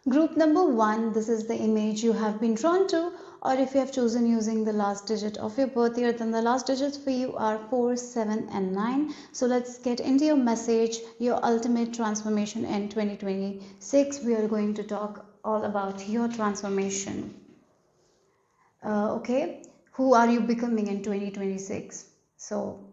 Group number 1, this is the image you have been drawn to, or if you have chosen using the last digit of your birth year, then the last digits for you are 4, 7 and 9. So let's get into your message, your ultimate transformation in 2026. We are going to talk all about your transformation. Okay, who are you becoming in 2026? So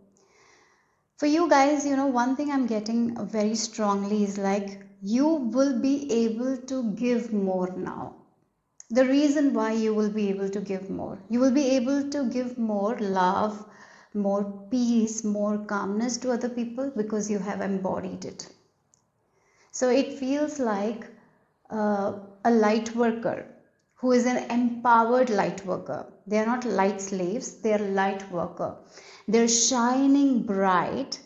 for you guys, one thing I'm getting very strongly is like you will be able to give more now. The reason why you will be able to give more, you will be able to give more love, more peace, more calmness to other people because you have embodied it. So it feels like a light worker who is an empowered light worker. They are not light slaves, they are light worker. They're shining bright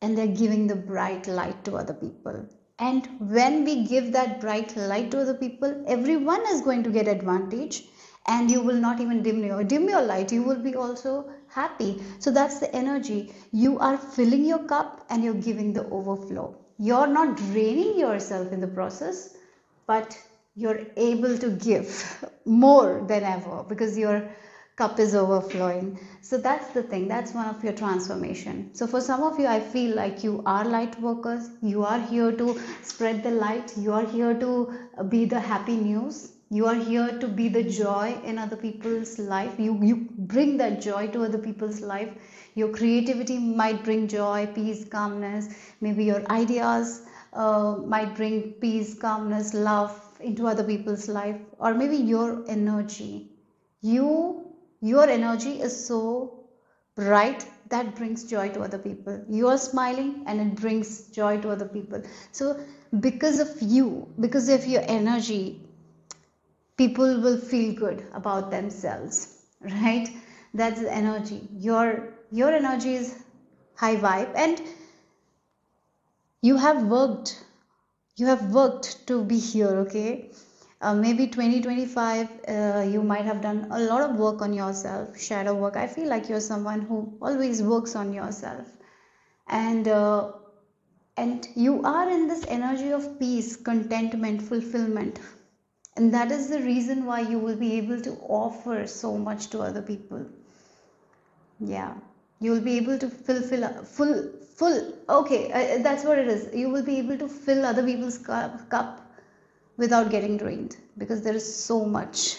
and they're giving the bright light to other people. And when we give that bright light to other people, everyone is going to get advantage, and you will not even dim your light. You will be also happy. So that's the energy. You are filling your cup and you're giving the overflow. You're not draining yourself in the process, but you're able to give more than ever because your cup is overflowing. So that's the thing, that's one of your transformation. So for some of you, I feel like you are light workers, you are here to spread the light, you are here to be the happy news, you are here to be the joy in other people's life. You bring that joy to other people's life. Your creativity might bring joy, peace, calmness. Maybe your ideas might bring peace, calmness, love into other people's life. Or maybe your energy, your energy is so bright that brings joy to other people. You are smiling and it brings joy to other people. So because of you, because of your energy, people will feel good about themselves, right? That's the energy. Your energy is high vibe, and you have worked to be here. Okay, maybe 2025 you might have done a lot of work on yourself, shadow work. I feel like you're someone who always works on yourself, and you are in this energy of peace, contentment, fulfillment, and that is the reason why you will be able to offer so much to other people. Yeah, you will be able to full okay, that's what it is. You will be able to fill other people's cup without getting drained because there is so much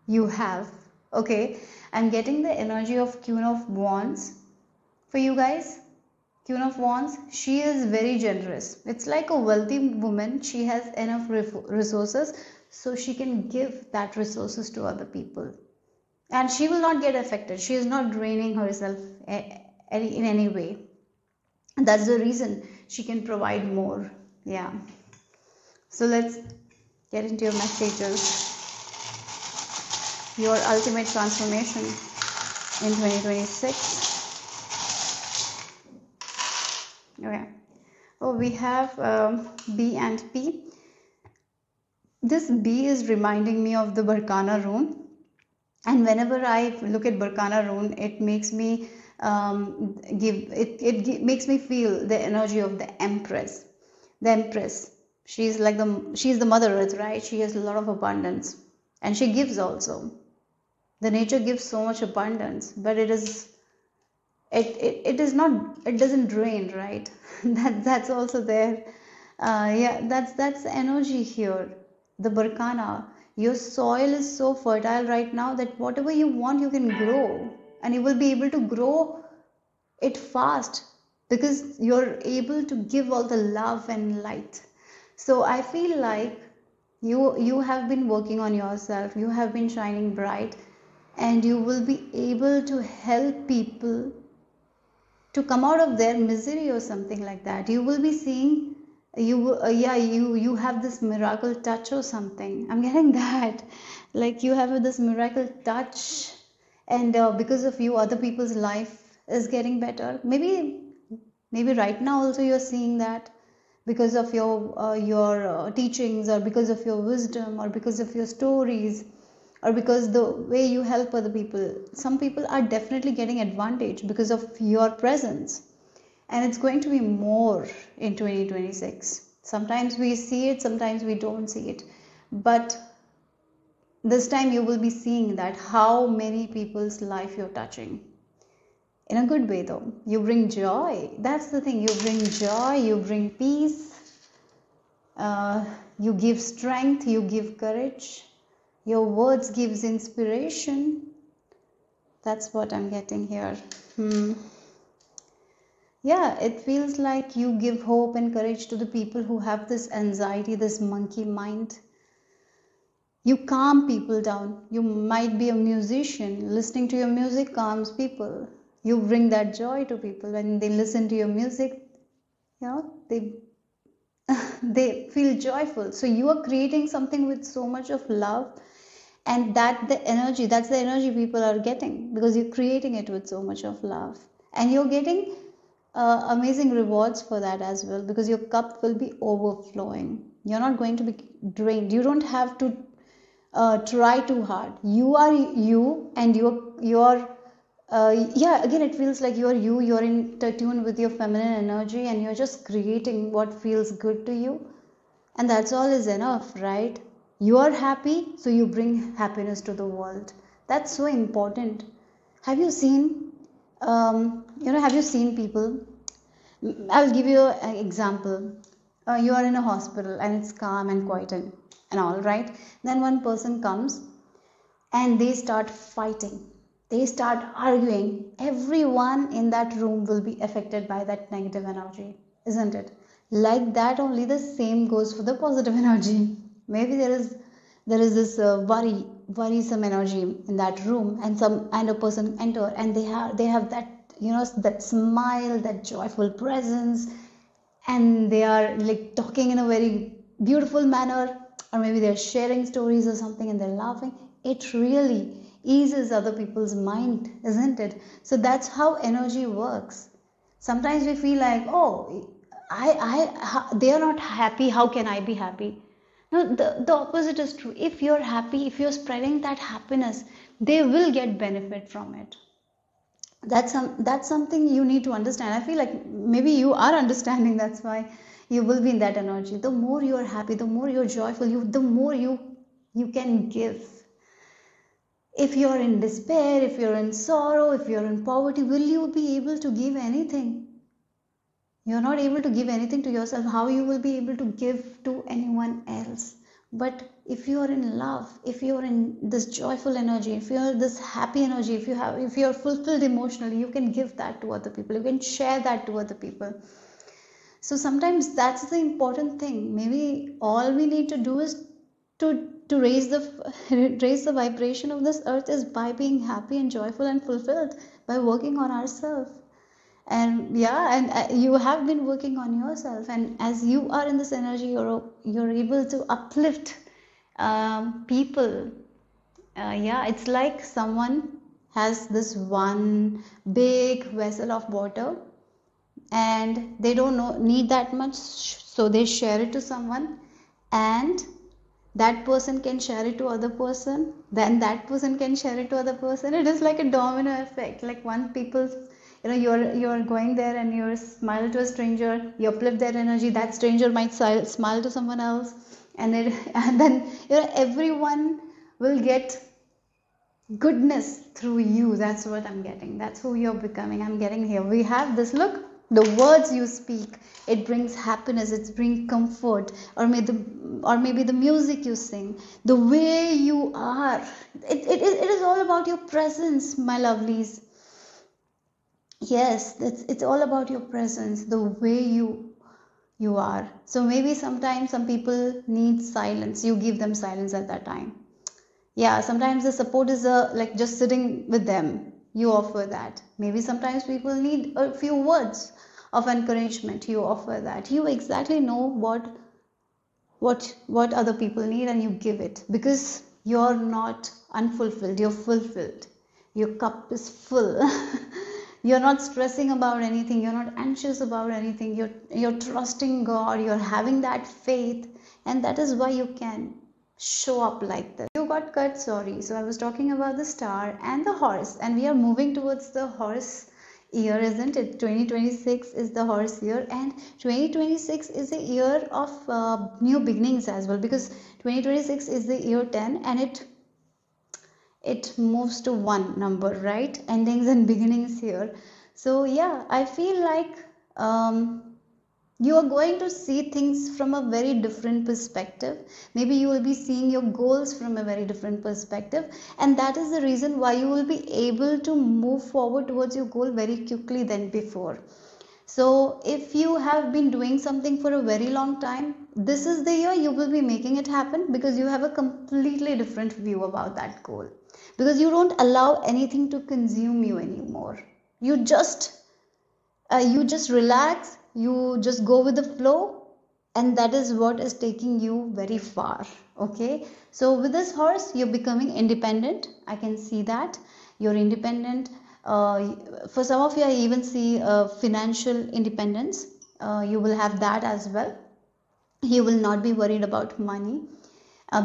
you have. Okay, I'm getting the energy of Queen of Wands for you guys. Queen of Wands, she is very generous. It's like a wealthy woman. She has enough resources, so she can give that resources to other people, and she will not get affected. She is not draining herself in any way. That's the reason she can provide more. Yeah. So let's get into your messages, your ultimate transformation in 2026. Okay. Oh, we have B and P. This B is reminding me of the Barkana rune. And whenever I look at Barkana rune, it makes me makes me feel the energy of the Empress. The Empress. She's the Mother Earth, right? She has a lot of abundance, and she gives also. The nature gives so much abundance, but it is not, it doesn't drain, right? That's also there. Yeah, that's the energy here. The Barkana, your soil is so fertile right now that whatever you want you can grow, and you will be able to grow it fast because you're able to give all the love and light. So I feel like you have been working on yourself, you have been shining bright, and you will be able to help people to come out of their misery or something like that. You will be seeing, you have this miracle touch or something. I'm getting that, like you have this miracle touch, and because of you other people's life is getting better. Maybe right now also you're seeing that because of your teachings, or because of your wisdom, or because of your stories, or because the way you help other people. Some people are definitely getting advantage because of your presence, and it's going to be more in 2026. Sometimes we see it, sometimes we don't see it, But this time you will be seeing that how many people's life you're touching. In a good way though. You bring joy. That's the thing. You bring joy, you bring peace, you give strength, you give courage. Your words gives inspiration. That's what I'm getting here. Yeah, it feels like you give hope and courage to the people who have this anxiety, this monkey mind. You calm people down. You might be a musician. Listening to your music calms people. You bring that joy to people when they listen to your music. You know, they feel joyful. So you are creating something with so much of love, and that's the energy people are getting, because you're creating it with so much of love, and you're getting amazing rewards for that as well, because your cup will be overflowing. You're not going to be drained. You don't have to try too hard. You are you, and you're yeah, again it feels like you're in tune with your feminine energy, and you're just creating what feels good to you, and that's all is enough, right? You are happy, so you bring happiness to the world. That's so important. Have you seen have you seen people? I'll give you an example. You are in a hospital and it's calm and quiet and all, right? Then one person comes and they start fighting. They start arguing. Everyone in that room will be affected by that negative energy, isn't it? Like that, only the same goes for the positive energy. Maybe there is this worrisome energy in that room, and a person enter, and they have that, that smile, that joyful presence, and they are like talking in a very beautiful manner, or maybe they're sharing stories or something and they're laughing. It really eases other people's mind, isn't it? So that's how energy works. Sometimes we feel like, oh, they are not happy, how can I be happy? No, the opposite is true. If you're happy, if you're spreading that happiness, they will get benefit from it. That's something you need to understand. I feel like maybe you are understanding. That's why you will be in that energy. The more you are happy, the more you're joyful, the more you can give. If you're in despair, if you're in sorrow, if you're in poverty, will you be able to give anything? You're not able to give anything to yourself. How you will be able to give to anyone else? But if you are in love, if you are in this joyful energy, if you are this happy energy, if you are fulfilled emotionally, you can give that to other people. You can share that to other people. So sometimes that's the important thing. Maybe all we need to do is to raise the vibration of this earth is by being happy and joyful and fulfilled, by working on ourselves. And yeah, and you have been working on yourself, and as you are in this energy, you're able to uplift people. Yeah, it's like someone has this one big vessel of water, and they don't need that much, so they share it to someone, and that person can share it to other person, then that person can share it to other person. It is like a domino effect. Like one people, you're going there and you're smile to a stranger, you uplift their energy, that stranger might smile to someone else, and then everyone will get goodness through you. That's what I'm getting. That's who you're becoming. I'm getting here. We have this, look, the words you speak, it brings happiness, it brings comfort, or maybe the music you sing, the way you are, it is all about your presence, my lovelies. Yes, it's all about your presence, the way you are. So maybe sometimes some people need silence, you give them silence at that time. Yeah, sometimes the support is like just sitting with them, you offer that. Maybe sometimes people need a few words of encouragement, you offer that. You exactly know what other people need, and you give it, because you're not unfulfilled, you're fulfilled. Your cup is full. You're not stressing about anything, you're not anxious about anything, you're trusting God, you're having that faith, and that is why you can show up like this. You got cut, sorry. So I was talking about the star and the horse, and we are moving towards the horse year, isn't it? 2026 is the horse year, and 2026 is a year of new beginnings as well, because 2026 is the year 10, and it moves to one number, right? Endings and beginnings here. So yeah, I feel like you are going to see things from a very different perspective. Maybe you will be seeing your goals from a very different perspective, and that is the reason why you will be able to move forward towards your goal very quickly than before. So if you have been doing something for a very long time, this is the year you will be making it happen, because you have a completely different view about that goal, because you don't allow anything to consume you anymore. You just relax, you just go with the flow, and that is what is taking you very far. Okay, so with this horse you're becoming independent. I can see that you're independent. For some of you, I even see financial independence. You will have that as well. You will not be worried about money,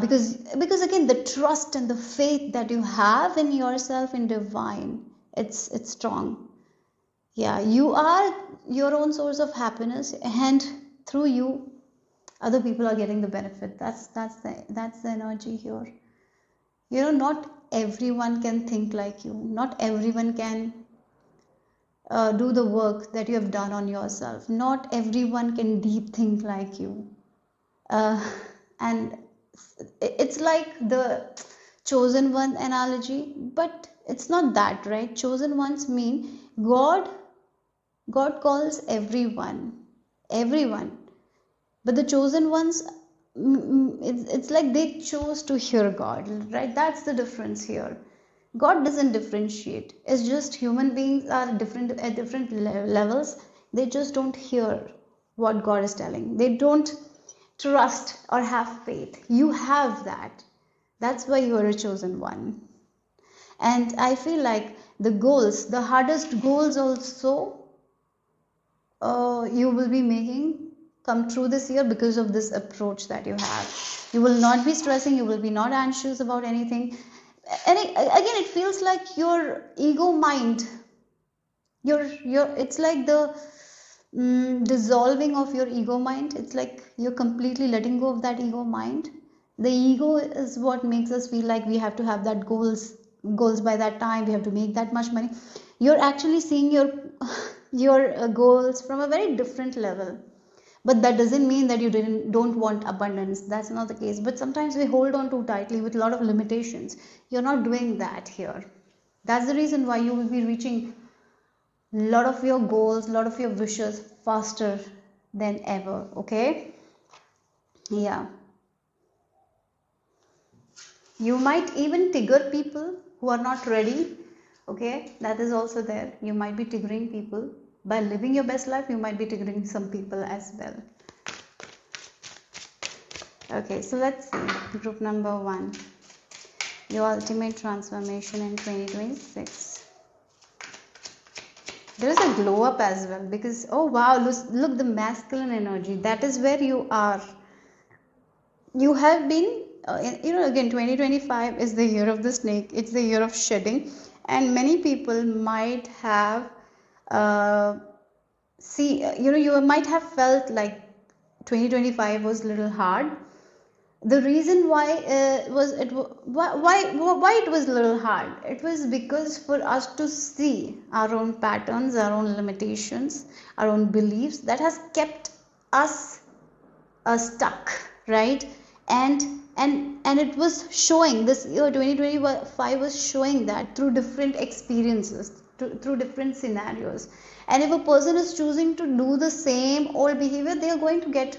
because again, the trust and the faith that you have in yourself, in divine, it's strong. Yeah, you are your own source of happiness, and through you other people are getting the benefit. That's the energy here. Not everyone can think like you, not everyone can do the work that you have done on yourself, not everyone can deep think like you. And it's like the chosen one analogy, but it's not that, right? Chosen ones mean God calls everyone, but the chosen ones, it's like they chose to hear God, right? That's the difference here. God doesn't differentiate. It's just human beings are different at different levels. They just don't hear what God is telling. They don't trust or have faith. You have that. That's why you are a chosen one. And I feel like the hardest goals also, you will be making come true this year, because of this approach that you have. You will not be stressing, you will be not anxious about anything. And again, it feels like your ego mind, it's like the dissolving of your ego mind. It's like you're completely letting go of that ego mind. The ego is what makes us feel like we have to have that goals by that time, we have to make that much money. You're actually seeing your goals from a very different level. But that doesn't mean that you don't want abundance. That's not the case. But sometimes we hold on too tightly with a lot of limitations. You're not doing that here. That's the reason why you will be reaching a lot of your goals, a lot of your wishes faster than ever. Okay? Yeah. You might even trigger people who are not ready. Okay? That is also there. You might be triggering people. By living your best life, you might be triggering some people as well. Okay, so let's see. Group number 1. Your ultimate transformation in 2026. There is a glow up as well, because, oh wow, look the masculine energy. That is where you are. You have been, again, 2025 is the year of the snake. It's the year of shedding. And many people might have you might have felt like 2025 was a little hard. The reason why it was a little hard, it was because for us to see our own patterns, our own limitations, our own beliefs, that has kept us stuck, right? And it was showing, this year 2025 was showing that through different experiences, through different scenarios. And if a person is choosing to do the same old behavior, they are going to get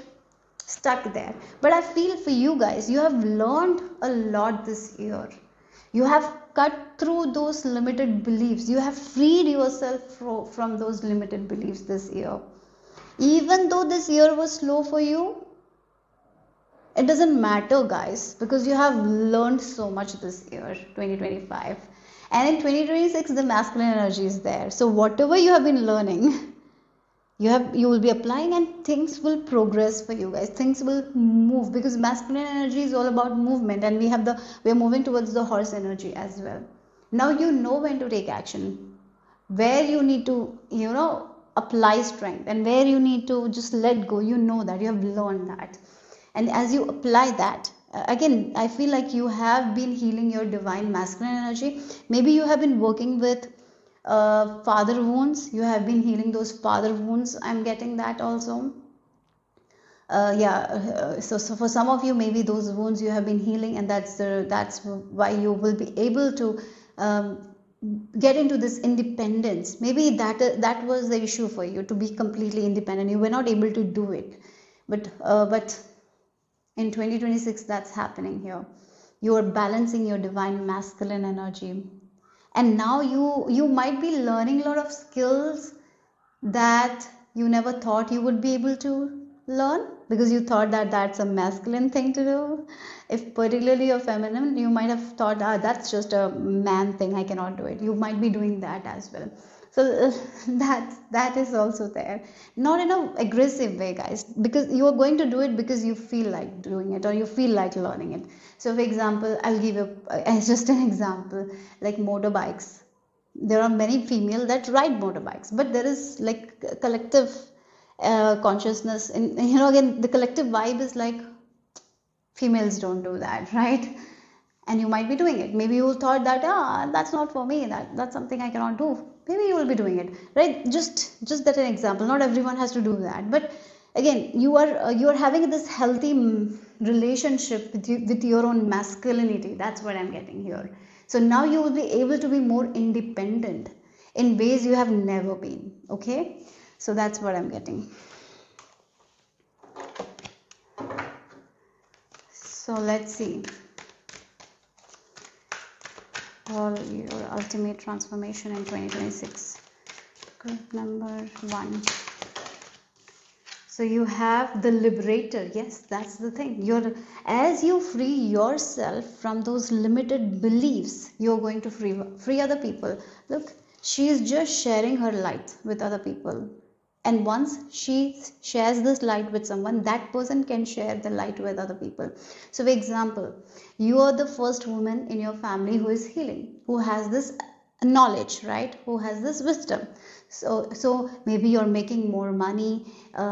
stuck there. But I feel for you guys, you have learned a lot this year. You have cut through those limited beliefs. You have freed yourself from those limited beliefs this year. Even though this year was slow for you, it doesn't matter, guys, because you have learned so much this year, 2025. And in 2026, the masculine energy is there. So whatever you have been learning, you will be applying, and things will progress for you guys. Things will move, because masculine energy is all about movement, and we are moving towards the horse energy as well. Now you know when to take action. where you need to, apply strength, and where you need to just let go. You know that you have learned that, and as you apply that, again, I feel like you have been healing your divine masculine energy. Maybe you have been working with father wounds. You have been healing those father wounds. I'm getting that also. So for some of you, maybe those wounds you have been healing, and that's why you will be able to um, get into this independence. Maybe that was the issue for you, to be completely independent. You were not able to do it, but in 2026 that's happening here. You are balancing your divine masculine energy, and now you might be learning a lot of skills that you never thought you would be able to learn, because you thought that that's a masculine thing to do. If particularly you're feminine, you might have thought, that's just a man thing, I cannot do it. You might be doing that as well. So that is also there, not in a aggressive way, guys, because you are going to do it because you feel like doing it, or you feel like learning it. So for example, I'll give you as just an example, like motorbikes. There are many female that ride motorbikes, but there is like collective consciousness, and again, the collective vibe is like females don't do that, right? And you might be doing it. Maybe you thought that, that's not for me, that's something I cannot do. Maybe you will be doing it, right? Just that an example. Not everyone has to do that, but again, you are having this healthy relationship with your own masculinity. That's what I'm getting here. So now you will be able to be more independent in ways you have never been. Okay, so that's what I'm getting. So let's see all your ultimate transformation in 2026. Group number 1. So you have the liberator. Yes, that's the thing. As you free yourself from those limited beliefs, you're going to free other people. Look, she is just sharing her light with other people. And once she shares this light with someone, that person can share the light with other people. So for example, you are the first woman in your family who is healing, who has this knowledge, right? Who has this wisdom. So maybe you're making more money,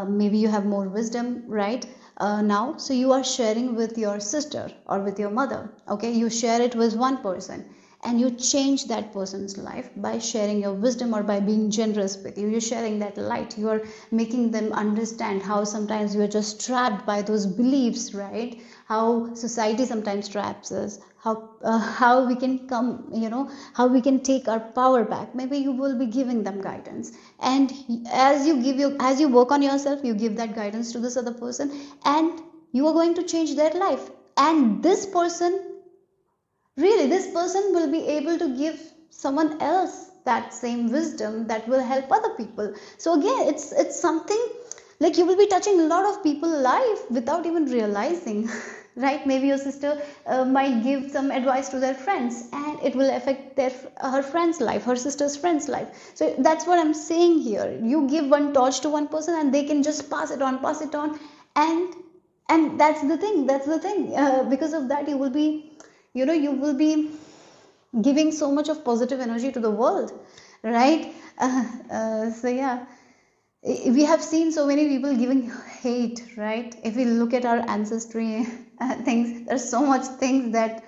maybe you have more wisdom, right? Now, so you are sharing with your sister or with your mother. Okay, you share it with one person, and you change that person's life by sharing your wisdom or by being generous with you. You're sharing that light. You are making them understand how sometimes you are just trapped by those beliefs, right? How society sometimes traps us. How we can come, how we can take our power back. Maybe you will be giving them guidance, and as you work on yourself, you give that guidance to this other person, and you are going to change their life. And this person will be able to give someone else that same wisdom that will help other people. So again, it's something like you will be touching a lot of people's life without even realizing. Right? Maybe your sister might give some advice to their friends, and it will affect her friend's life, her sister's friend's life. So that's what I'm saying here. You give one torch to one person, and they can just pass it on, and that's the thing. Because of that, you will be giving so much of positive energy to the world, right? So yeah, we have seen so many people giving hate, right? If we look at our ancestry things, there's so much things that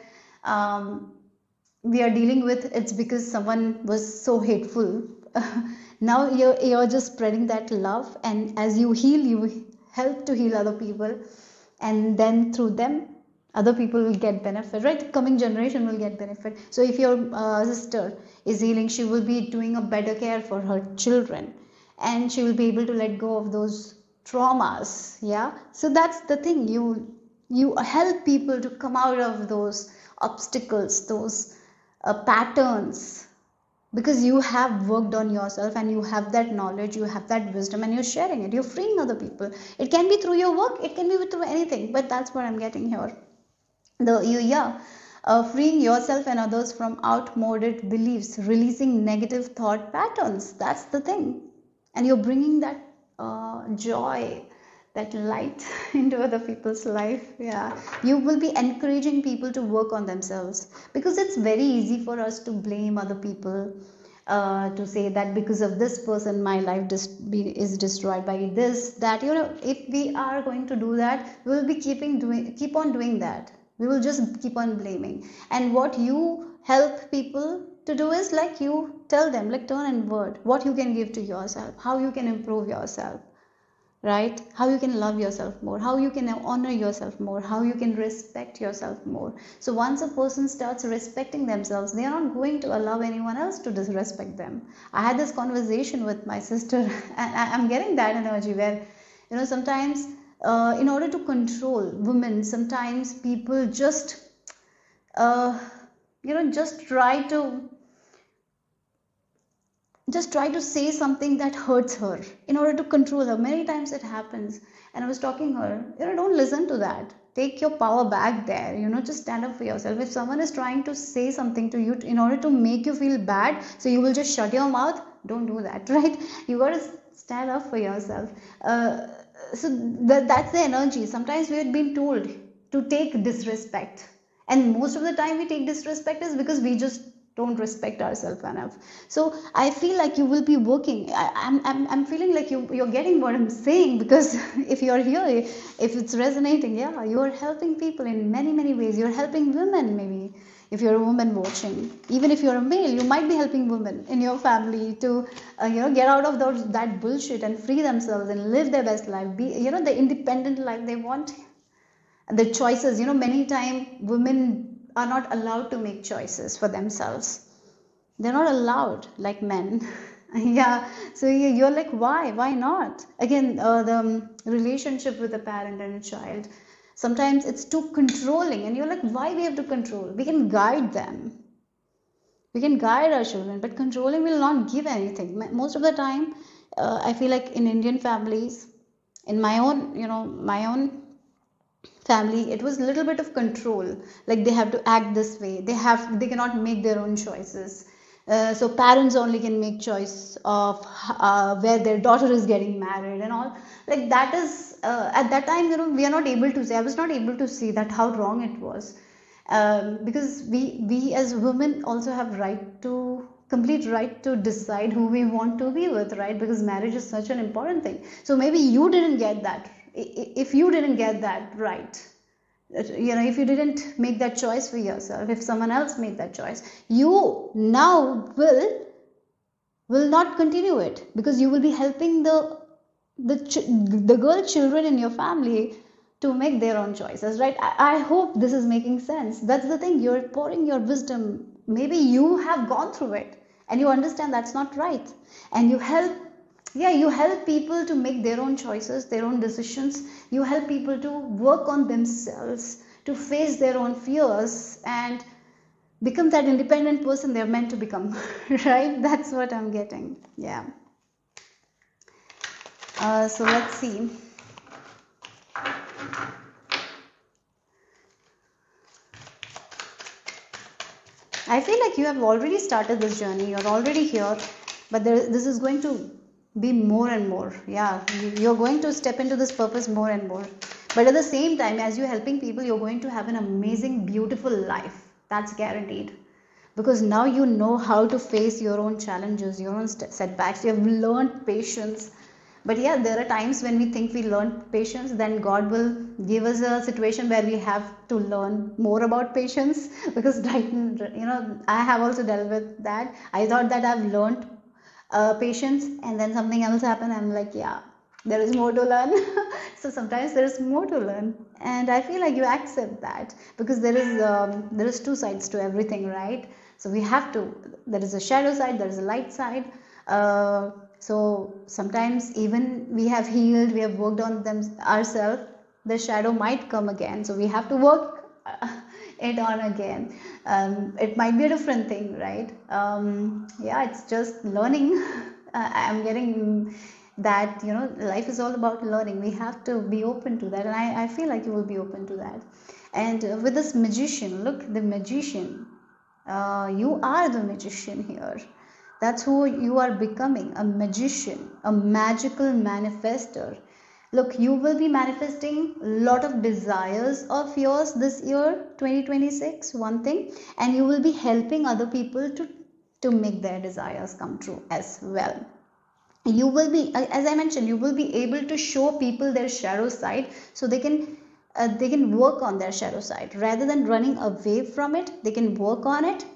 we are dealing with. It's because someone was so hateful. Now you're just spreading that love, and as you heal, you help to heal other people, and then through them other people will get benefit, right? The coming generation will get benefit. So if your sister is healing, she will be doing a better care for her children, and she will be able to let go of those traumas. Yeah, so that's the thing. You help people to come out of those obstacles, those patterns, because you have worked on yourself, and you have that knowledge, you have that wisdom, and you're sharing it. You're freeing other people. It can be through your work, it can be through anything, but that's what I'm getting here. Freeing yourself and others from outmoded beliefs, releasing negative thought patterns. That's the thing. And you're bringing that joy, that light into other people's life. Yeah, you will be encouraging people to work on themselves, because it's very easy for us to blame other people, to say that because of this person my life is destroyed by this, that, if we are going to do that, we will be keep on doing that. We will just keep on blaming. And what you help people to do is, like, you tell them, like, turn inward, what you can give to yourself, how you can improve yourself, right? How you can love yourself more, how you can honor yourself more, how you can respect yourself more. So once a person starts respecting themselves, they are not going to allow anyone else to disrespect them. I had this conversation with my sister and I'm getting that energy where, sometimes in order to control women, sometimes people uh, just try to say something that hurts her in order to control her. Many times it happens. And I was talking to her, don't listen to that. Take your power back there. Just stand up for yourself. If someone is trying to say something to you in order to make you feel bad, so you will just shut your mouth, don't do that, right? You got to stand up for yourself. So that's the energy. Sometimes we have been told to take disrespect. And most of the time we take disrespect is because we just don't respect ourselves enough. So I feel like you will be working. I'm feeling like you're getting what I'm saying, because if you're here, if it's resonating, yeah, you're helping people in many, many ways. You're helping women, maybe. If you're a woman watching, even if you're a male, you might be helping women in your family to, get out of that bullshit and free themselves and live their best life. Be, the independent life they want. The choices, many times women are not allowed to make choices for themselves. They're not allowed like men. Yeah, so you're like, why not? Again, the relationship with a parent and a child, sometimes it's too controlling, and you're like, why we have to control? We can guide them, we can guide our children, but controlling will not give anything. Most of the time, I feel like in Indian families, in my own family, it was a little bit of control. Like, they have to act this way, they cannot make their own choices. So parents only can make choice of where their daughter is getting married and all. Like, that is at that time, we are not able to say, I was not able to see that how wrong it was. Because we as women also have complete right to decide who we want to be with, right? Because marriage is such an important thing. So maybe you didn't get that. If you didn't get that right, if you didn't make that choice for yourself, if someone else made that choice, you now will not continue it, because you will be helping the girl children in your family to make their own choices, right? I hope this is making sense. That's the thing, you're pouring your wisdom. Maybe you have gone through it and you understand that's not right, and you help people to make their own choices, their own decisions. You help people to work on themselves, to face their own fears and become that independent person they're meant to become. Right? That's what I'm getting. Yeah. So let's see. I feel like you have already started this journey. You're already here, but this is going to be more and more. Yeah, you're going to step into this purpose more and more. But at the same time, as you're helping people, you're going to have an amazing, beautiful life. That's guaranteed. Because now you know how to face your own challenges, your own setbacks. You have learned patience. But yeah, there are times when we think we learned patience, then God will give us a situation where we have to learn more about patience. Because I have also dealt with that. I thought that I've learned patience, and then something else happened. I'm like, yeah, there is more to learn. So sometimes there is more to learn, and I feel like you accept that, because there is two sides to everything, right? So we have to, there is a shadow side, there is a light side. So sometimes even we have healed, we have worked on them ourselves, the shadow might come again, so we have to work it on again. It might be a different thing, right? Yeah, it's just learning. I'm getting that, life is all about learning. We have to be open to that, and I feel like you will be open to that. And with this magician, look, the magician, you are the magician here. That's who you are becoming, a magician, a magical manifester. Look, you will be manifesting a lot of desires of yours this year, 2026, one thing, and you will be helping other people to to make their desires come true as well. You will be, as I mentioned, you will be able to show people their shadow side, so they can work on their shadow side rather than running away from it. They can work on it,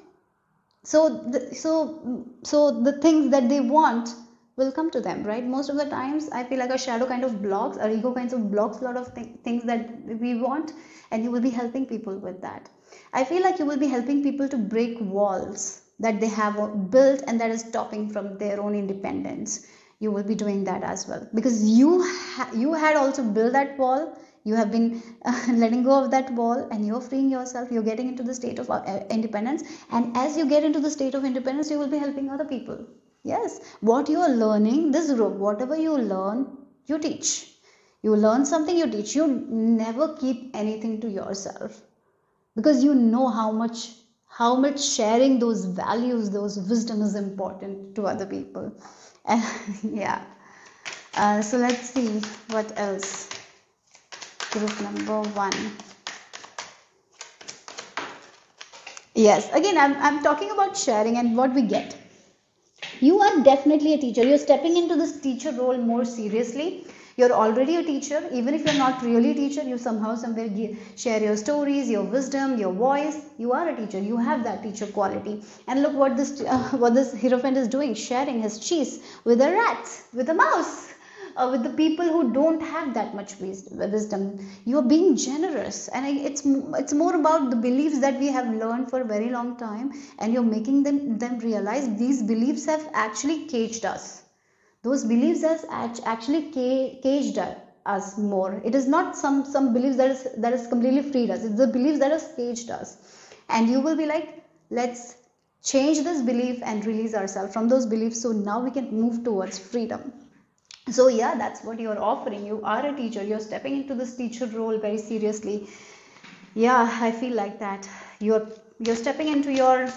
so the things that they want will come to them, right? Most of the times I feel like a shadow kind of blocks, our ego kinds of blocks a lot of things that we want, and you will be helping people with that. I feel like you will be helping people to break walls that they have built and that is stopping from their own independence. You will be doing that as well, because you had also built that wall. You have been letting go of that wall, and you're freeing yourself. You're getting into the state of independence, and as you get into the state of independence, you will be helping other people. Yes, what you are learning, this group, whatever you learn, you teach. You learn something, you teach. You never keep anything to yourself, because you know how much sharing those values, those wisdom is important to other people. And yeah, so let's see what else. Group number 1. Yes, again, I'm talking about sharing and what we get. You are definitely a teacher. You're stepping into this teacher role more seriously. You're already a teacher. Even if you're not really a teacher, you somehow somewhere share your stories, your wisdom, your voice. You are a teacher. You have that teacher quality. And look what this Hierophant is doing, sharing his cheese with a rat, with a mouse, with the people who don't have that much wisdom. You're being generous, and it's more about the beliefs that we have learned for a very long time, and you're making them realize these beliefs have actually caged us. Those beliefs has actually caged us more. It is not some beliefs that is completely freed us. It's the beliefs that has caged us, and you will be like, let's change this belief and release ourselves from those beliefs, so now we can move towards freedom. So yeah, that's what you're offering. You are a teacher. You're stepping into this teacher role very seriously. Yeah, I feel like that. You're stepping into your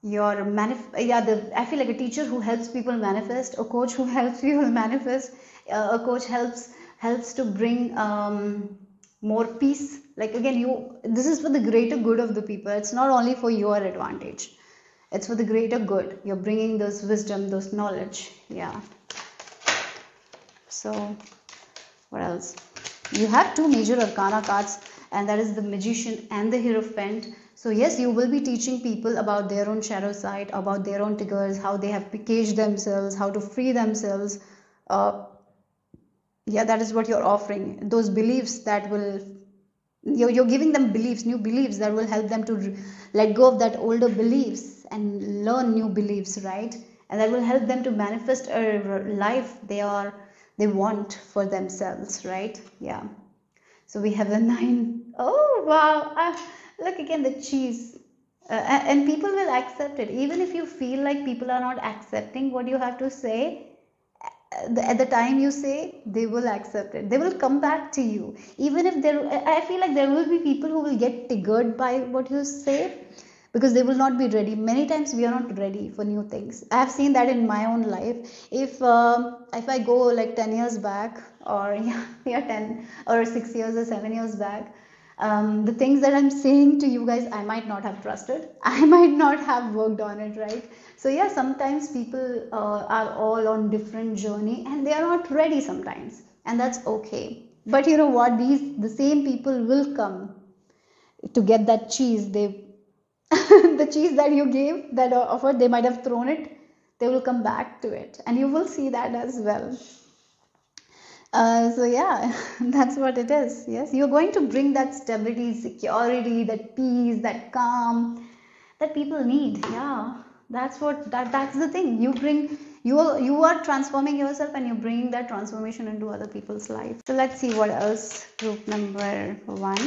I feel like a teacher who helps people manifest, a coach who helps people manifest, a coach helps to bring more peace. Like, again, this is for the greater good of the people. It's not only for your advantage. It's for the greater good. You're bringing this wisdom, this knowledge. Yeah. So, what else? You have 2 major arcana cards, and that is the Magician and the Hierophant. So yes, you will be teaching people about their own shadow side, about their own triggers, how they have caged themselves, how to free themselves. Yeah, that is what you're offering. Those beliefs that will, you're giving them beliefs, new beliefs that will help them to let go of that older beliefs and learn new beliefs, right? And that will help them to manifest a life they want for themselves, right? Yeah. So we have the 9. Oh wow, look again, the cheese. And people will accept it. Even if you feel like people are not accepting what you have to say, at the time you say, they will accept it. They will come back to you. Even if I feel like there will be people who will get triggered by what you say, because they will not be ready. Many times we are not ready for new things. I have seen that in my own life. If I go like 10 years back, or yeah 10 or 6 years or 7 years back, the things that I'm saying to you guys, I might not have trusted. I might not have worked on it, right? So yeah, sometimes people are all on different journey, and they are not ready sometimes, and that's okay. But you know what? The same people will come to get that cheese. The cheese that you gave, that offer, they might have thrown it. They will come back to it, and you will see that as well. So yeah, that's what it is. Yes, you're going to bring that stability, security, that peace, that calm that people need. Yeah, that's the thing. You are transforming yourself, and you're bringing that transformation into other people's life. So let's see what else. Group number 1.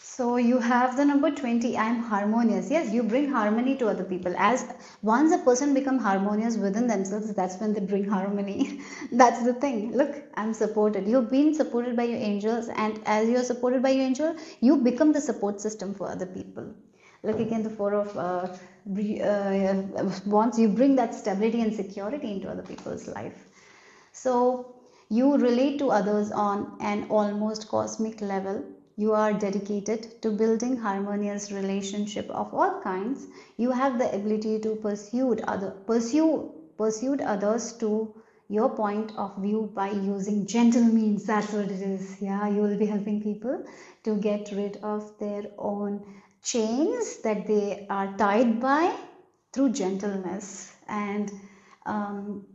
So you have the number 20. I am harmonious. Yes, you bring harmony to other people. As once a person becomes harmonious within themselves, that's when they bring harmony. That's the thing. Look, I'm supported. You've been supported by your angels, and as you're supported by your angel, you become the support system for other people. Look again, the 4 of Wands. You bring that stability and security into other people's life. So You relate to others on an almost cosmic level. You are dedicated to building harmonious relationship of all kinds. You have the ability to pursue others to your point of view by using gentle means. That's what it is. Yeah, you will be helping people to get rid of their own chains that they are tied by through gentleness, um,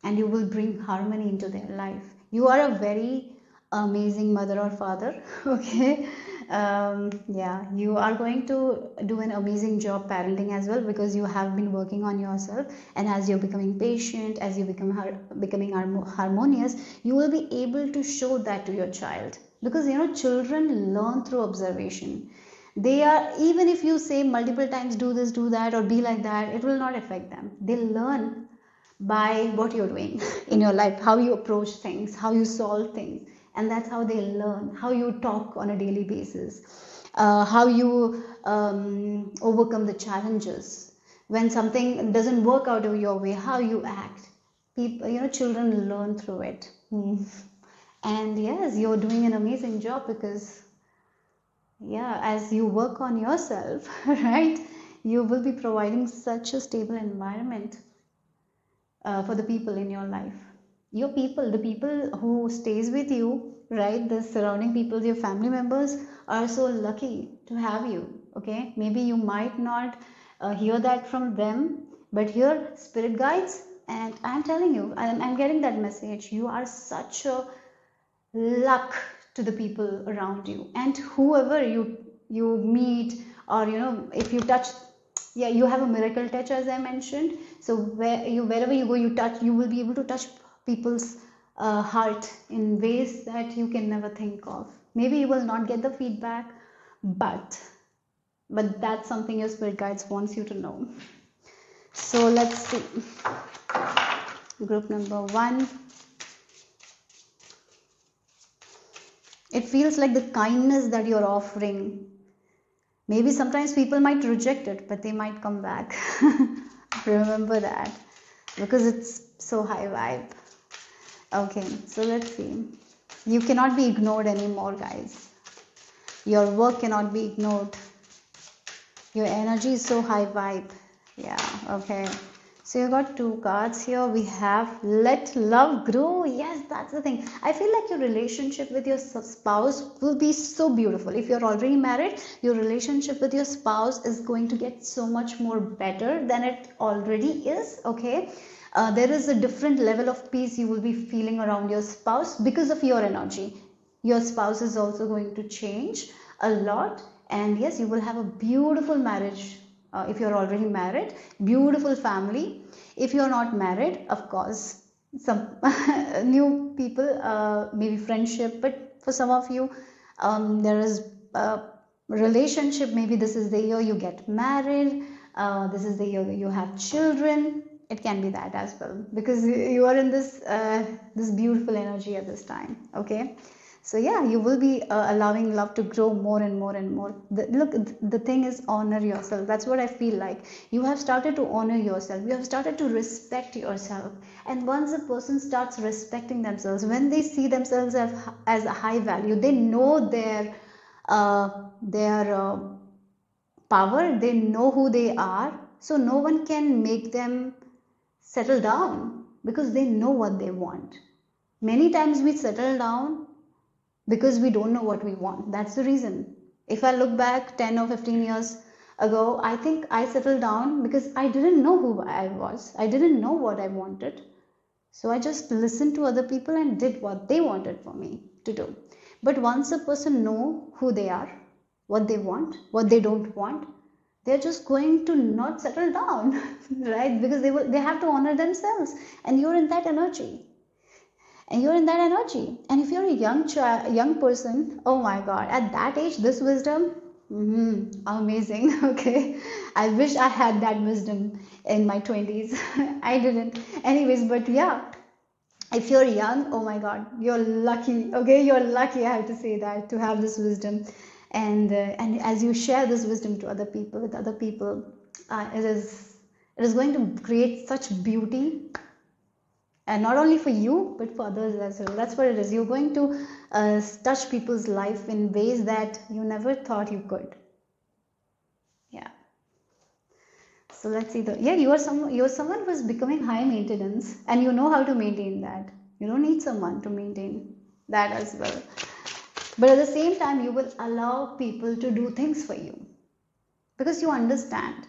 and you will bring harmony into their life. You are a very amazing mother or father. Okay. Yeah, you are going to do an amazing job parenting as well, because you have been working on yourself, and as you're becoming patient, as you becoming harmonious, you will be able to show that to your child, because children learn through observation. They are, even if you say multiple times, do this, do that, or be like that, it will not affect them. They learn by what you're doing in your life, how you approach things, how you solve things, and that's how they learn. How you talk on a daily basis, how you overcome the challenges when something doesn't work out of your way, how you act. People, children learn through it. And yes, you're doing an amazing job, because yeah, as you work on yourself, right, you will be providing such a stable environment for the people in your life. Your people, the people who stays with you, right, the surrounding people, your family members, are so lucky to have you. Okay, maybe you might not hear that from them, but here spirit guides, and I'm telling you, I'm getting that message. You are such a luck to the people around you, and whoever you meet, or if you touch, yeah, you have a miracle touch, as I mentioned. So wherever you go, you will be able to touch people's heart in ways that you can never think of. Maybe you will not get the feedback, but that's something your spirit guides wants you to know. So let's see, group number 1. It feels like the kindness that you're offering. Maybe sometimes people might reject it, but they might come back. Remember that, because it's so high vibe. Okay, so let's see. You cannot be ignored anymore, guys. Your work cannot be ignored. Your energy is so high vibe. Yeah, okay. So you got 2 cards here. We have let love grow. Yes, that's the thing. I feel like your relationship with your spouse will be so beautiful. If you're already married, your relationship with your spouse is going to get so much more better than it already is. Okay. There is a different level of peace you will be feeling around your spouse because of your energy. Your spouse is also going to change a lot, and yes, you will have a beautiful marriage. If you're already married, beautiful family. If you're not married, of course, some new people, maybe friendship, but for some of you, there is a relationship. Maybe this is the year you get married, this is the year you have children. It can be that as well, because you are in this beautiful energy at this time. Okay, so yeah, you will be allowing love to grow more and more and more. Look, the thing is, honor yourself. That's what I feel like. You have started to honor yourself. You have started to respect yourself. And once a person starts respecting themselves, when they see themselves as a high value, they know their power. They know who they are. So no one can make them settle down, because they know what they want. Many times we settle down because we don't know what we want. That's the reason. If I look back 10 or 15 years ago, I think I settled down because I didn't know who I was. I didn't know what I wanted. So I just listened to other people and did what they wanted for me to do. But once a person know who they are, what they want, what they don't want, they're just going to not settle down, right? Because they have to honor themselves, and you're in that energy. And if you're a young person, oh my god, at that age, this wisdom, amazing. Okay, I wish I had that wisdom in my 20s. I didn't. Anyways, but yeah, if you're young, oh my god, you're lucky. Okay, you're lucky, I have to say that, to have this wisdom. And as you share this wisdom to other people, with other people, it is going to create such beauty And not only for you, but for others as well. That's what it is. You're going to touch people's life in ways that you never thought you could. Yeah. So let's see the, yeah, you're someone who's becoming high maintenance, and you know how to maintain that. You don't need someone to maintain that as well. But at the same time, you will allow people to do things for you because you understand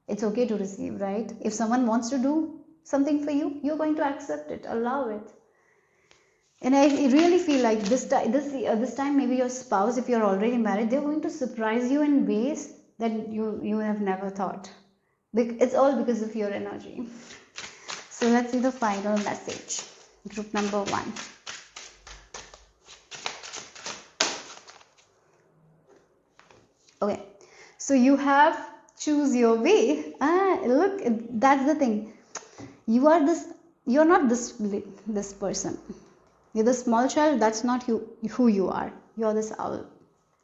it's okay to receive, right? If someone wants to do something for you, you're going to accept it, allow it. And I really feel like this time maybe your spouse, if you're already married, they're going to surprise you in ways that you have never thought. It's all because of your energy. So let's see the final message. Group number 1. Okay, so you have choose your way. Look, that's the thing. You're not this person. You're the small child. That's not who you are. You're this owl.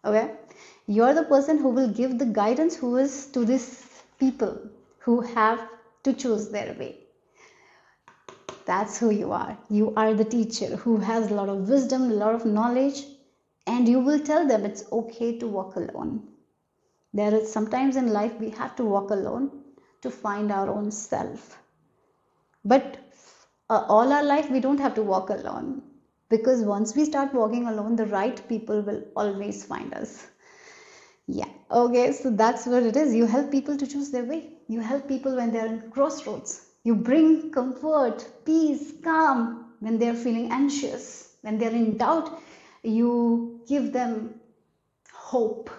Okay, you're the person who will give the guidance who is to these people who have to choose their way. That's who you are. You are the teacher who has a lot of wisdom, a lot of knowledge, and you will tell them it's okay to walk alone. There is sometimes in life we have to walk alone to find our own self. But all our life we don't have to walk alone, because once we start walking alone, the right people will always find us. Yeah, okay, so that's what it is. You help people to choose their way. You help people when they're in crossroads. You bring comfort, peace, calm when they're feeling anxious. When they're in doubt, you give them hope,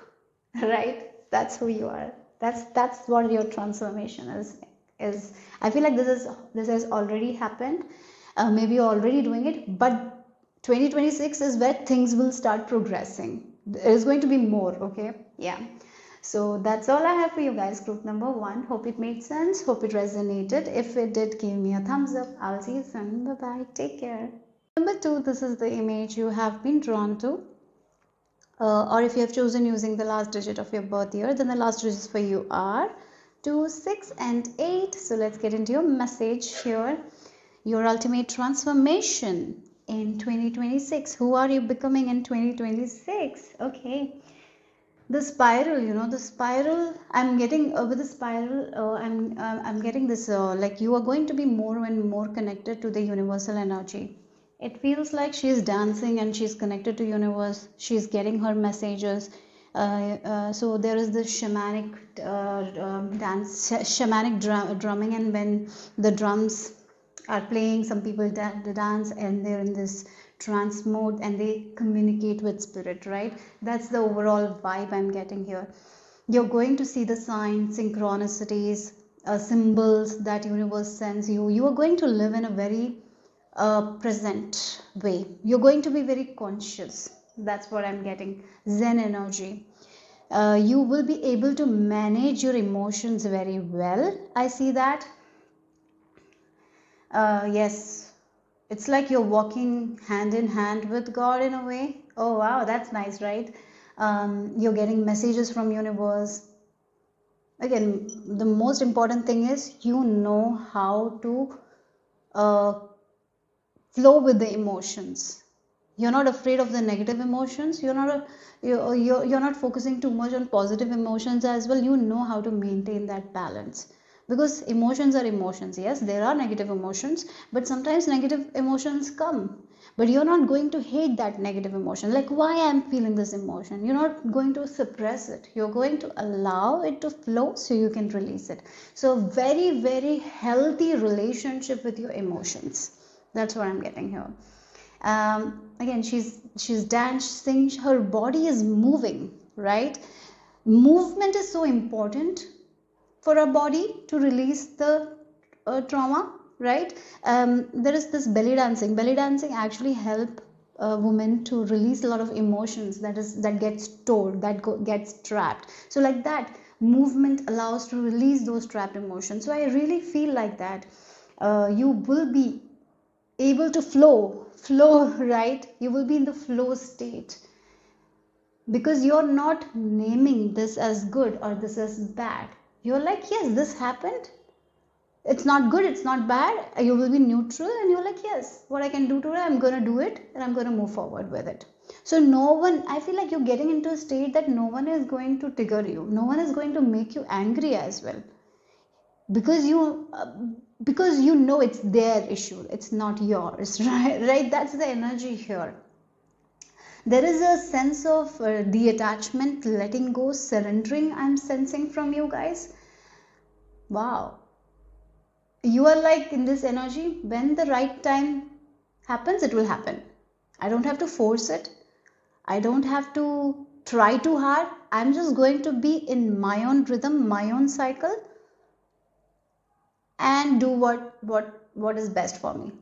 right? That's who you are. That's what your transformation is. I feel like this has already happened. Maybe you're already doing it, but 2026 is where things will start progressing. There is going to be more. Okay, yeah. So that's all I have for you guys. Group number 1. Hope it made sense. Hope it resonated. If it did, give me a thumbs up. I'll see you soon. Bye bye. Take care. Number 2. This is the image you have been drawn to. Or if you have chosen using the last digit of your birth year, then the last digits for you are 2, 6 and 8. So let's get into your message here. Your ultimate transformation in 2026. Who are you becoming in 2026? Okay. The spiral, the spiral, I'm getting with the spiral, I'm getting this like you are going to be more and more connected to the universal energy. It feels like she's dancing and she's connected to universe. She's getting her messages. So there is this shamanic dance, shamanic drumming, and when the drums are playing, some people dance and they're in this trance mode and they communicate with spirit, right? That's the overall vibe I'm getting here. You're going to see the signs, synchronicities, symbols that universe sends you. You are going to live in a very present way. You're going to be very conscious. That's what I'm getting. Zen energy. You will be able to manage your emotions very well. I see that. Yes, it's like you're walking hand in hand with God in a way. Oh wow, that's nice, right? You're getting messages from universe. Again, the most important thing is you know how to flow with the emotions. You're not afraid of the negative emotions. You're not focusing too much on positive emotions as well. You know how to maintain that balance, because emotions are emotions. Yes, there are negative emotions, but sometimes negative emotions come, but you're not going to hate that negative emotion, like why I'm feeling this emotion. You're not going to suppress it. You're going to allow it to flow so you can release it. So very, very healthy relationship with your emotions. That's what I'm getting here. Again, she's dancing, her body is moving, right? Movement is so important for our body to release the trauma, right? There is this belly dancing actually help a woman to release a lot of emotions that gets stored, gets trapped. So like that, movement allows to release those trapped emotions. So I really feel like that you will be able to flow, right? You will be in the flow state, because you're not naming this as good or this as bad. You're like, yes, this happened, It's not good, it's not bad, you will be neutral, and you're like, yes, what I can do today, I'm going to do it, and I'm going to move forward with it. So no one, I feel like you're getting into a state that no one is going to trigger you, no one is going to make you angry as well, because you know it's their issue, it's not yours. Right, that's the energy here. There is a sense of detachment, letting go, surrendering, I'm sensing from you guys. Wow, you are like in this energy, when the right time happens, it will happen. I don't have to force it, I don't have to try too hard, I'm just going to be in my own rhythm, my own cycle, and do what is best for me,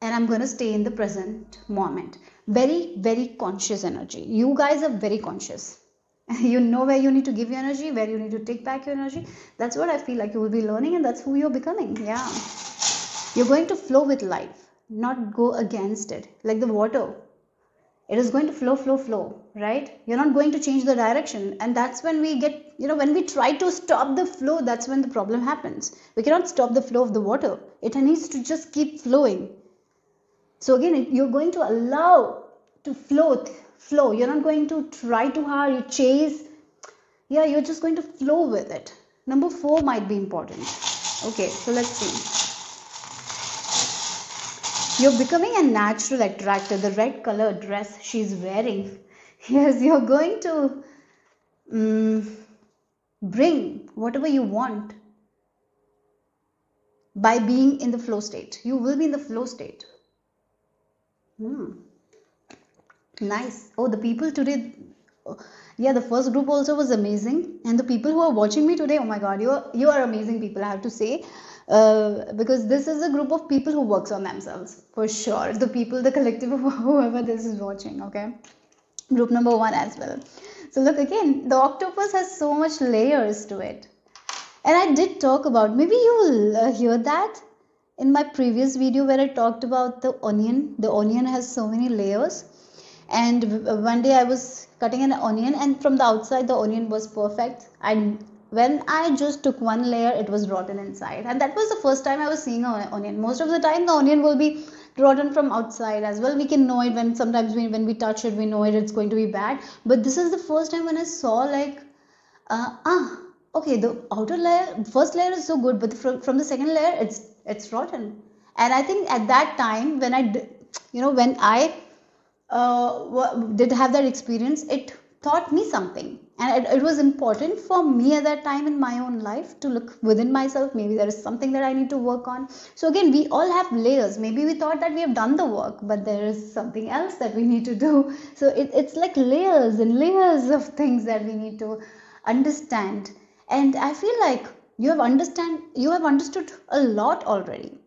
and I'm going to stay in the present moment. Very, very conscious energy. You guys are very conscious. You know where you need to give your energy, where you need to take back your energy. That's what I feel like you will be learning, and that's who you're becoming. Yeah. You're going to flow with life, not go against it. Like the water. It is going to flow, flow, flow, right? You're not going to change the direction. And that's when we get, when we try to stop the flow, that's when the problem happens. We cannot stop the flow of the water. It needs to just keep flowing. So again, you're going to allow to flow. You're not going to try too hard, you chase. Yeah, you're just going to flow with it. Number 4 might be important. Okay, so let's see. You're becoming a natural attractor. The red color dress she's wearing. Yes, you're going to bring whatever you want by being in the flow state. You will be in the flow state. Nice. Oh, the people today. Yeah, the first group also was amazing, and the people who are watching me today, oh my god, you are amazing people, I have to say, because this is a group of people who works on themselves for sure. The people, the collective of whoever this is watching. Okay, group number 1 as well. So look, again, the octopus has so much layers to it, and I did talk about, maybe you will hear that in my previous video where I talked about the onion. The onion has so many layers. And one day I was cutting an onion, and from the outside the onion was perfect, and when I just took one layer, it was rotten inside. And that was the first time I was seeing an onion. Most of the time the onion will be rotten from outside as well. We can know it when sometimes when we touch it, we know it's going to be bad. But this is the first time when I saw like okay, the outer layer, first layer is so good, but from the second layer it's rotten. And I think at that time when when I did have that experience, it taught me something, and it was important for me at that time in my own life to look within myself. Maybe there is something that I need to work on. So again, we all have layers. Maybe we thought that we have done the work, but there is something else that we need to do. So it's like layers and layers of things that we need to understand. And I feel like you have understood a lot already,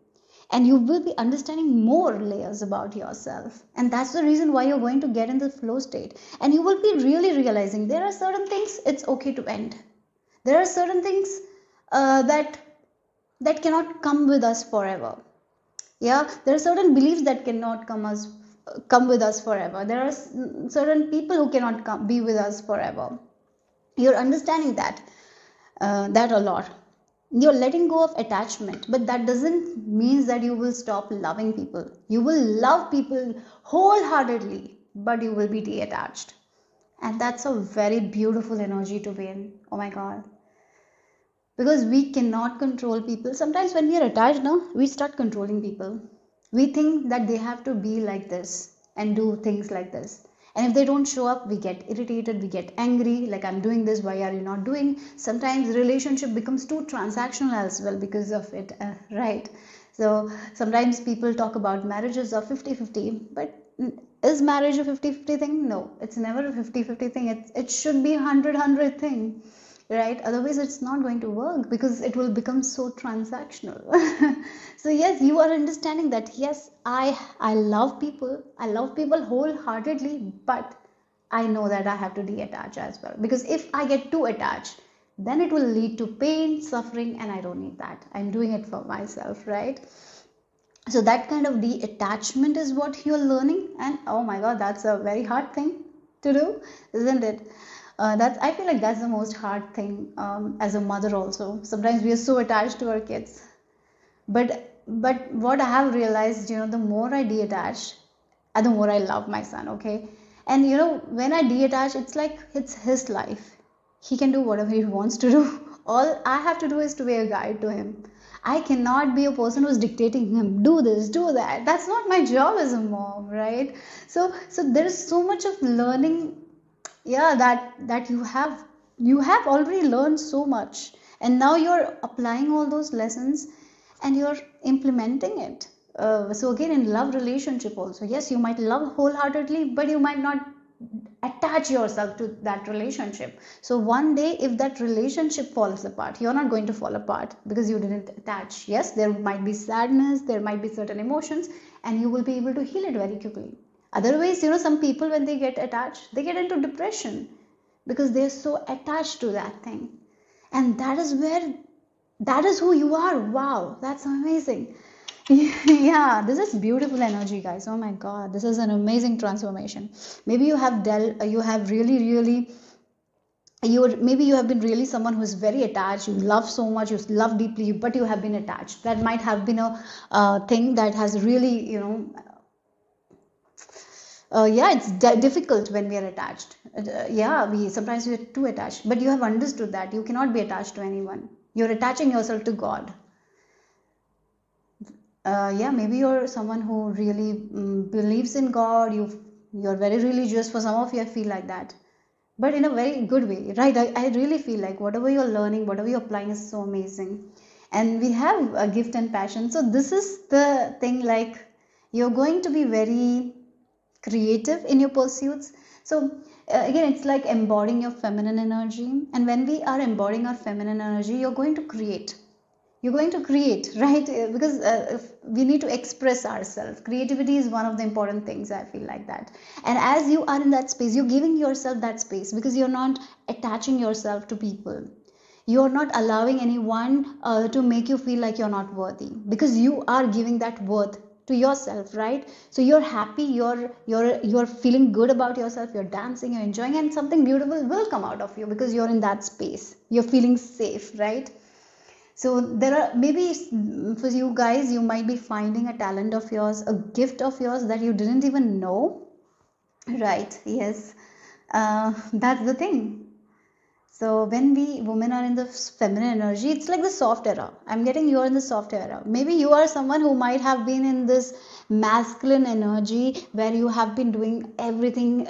and you will be understanding more layers about yourself, and that's the reason why you're going to get in the flow state. And you will be really realizing there are certain things it's okay to end. There are certain things that cannot come with us forever. Yeah, there are certain beliefs that cannot come with us forever. There are certain people who cannot be with us forever. You're understanding that a lot. You're letting go of attachment, but that doesn't mean that you will stop loving people. You will love people wholeheartedly, but you will be detached, and that's a very beautiful energy to be in. Oh my god, because we cannot control people. Sometimes when we are attached now, we start controlling people. We think that they have to be like this and do things like this, and if they don't show up, we get irritated, we get angry, like, I'm doing this, why are you not doing? Sometimes relationship becomes too transactional as well because of it, right? So sometimes people talk about marriages are 50-50, but is marriage a 50-50 thing? No, it's never a 50-50 thing. It should be 100-100 thing, right? Otherwise it's not going to work, because it will become so transactional. So yes, you are understanding that yes, I love people wholeheartedly, but I know that I have to detach as well, because if I get too attached, then it will lead to pain, suffering, and I don't need that. I'm doing it for myself, right? So that kind of detachment is what you're learning, and oh my god, that's a very hard thing to do, isn't it? I feel like that's the most hard thing, as a mother also. Sometimes we are so attached to our kids, But what I have realized, the more I detach, and the more I love my son, okay? And when I detach, it's like it's his life. He can do whatever he wants to do. All I have to do is to be a guide to him. I cannot be a person who's dictating him, do this, do that. That's not my job as a mom, right? So there is so much of learning, yeah, that you have already learned so much, and now you're applying all those lessons and you're implementing it. So again, in love relationship also, yes, you might love wholeheartedly, but you might not attach yourself to that relationship. So one day if that relationship falls apart, you're not going to fall apart because you didn't attach. Yes, there might be sadness, there might be certain emotions, and you will be able to heal it very quickly. Otherwise, some people, when they get attached, they get into depression because they're so attached to that thing. And that is who you are. Wow, that's amazing. Yeah, this is beautiful energy, guys. Oh my god, this is an amazing transformation. Maybe you have really really, maybe you have been really someone who is very attached. You love so much, you love deeply, but you have been attached. That might have been a thing that has really, yeah, it's difficult when we are attached. Yeah, we sometimes we're too attached, but you have understood that you cannot be attached to anyone. You're attaching yourself to God. Yeah, maybe you're someone who really believes in God. You're very religious. For some of you, I feel like that, but in a very good way, right? I really feel like whatever you're learning, whatever you're applying is so amazing, and we have a gift and passion. So this is the thing, like you're going to be very creative in your pursuits. So again, it's like embodying your feminine energy, and when we are embodying our feminine energy, you're going to create, right? Because we need to express ourselves. Creativity is one of the important things, I feel like that. And as you are in that space, you're giving yourself that space because you're not attaching yourself to people. You're not allowing anyone to make you feel like you're not worthy, because you are giving that worth to yourself, right? So you're happy, you're feeling good about yourself, you're dancing, you're enjoying, and something beautiful will come out of you because you're in that space, you're feeling safe, right? So there are, maybe for you guys, you might be finding a talent of yours, a gift of yours that you didn't even know, right? Yes, that's the thing. So when we women are in the feminine energy, it's like the soft era. I'm getting you're in the soft era. Maybe you are someone who might have been in this masculine energy where you have been doing everything,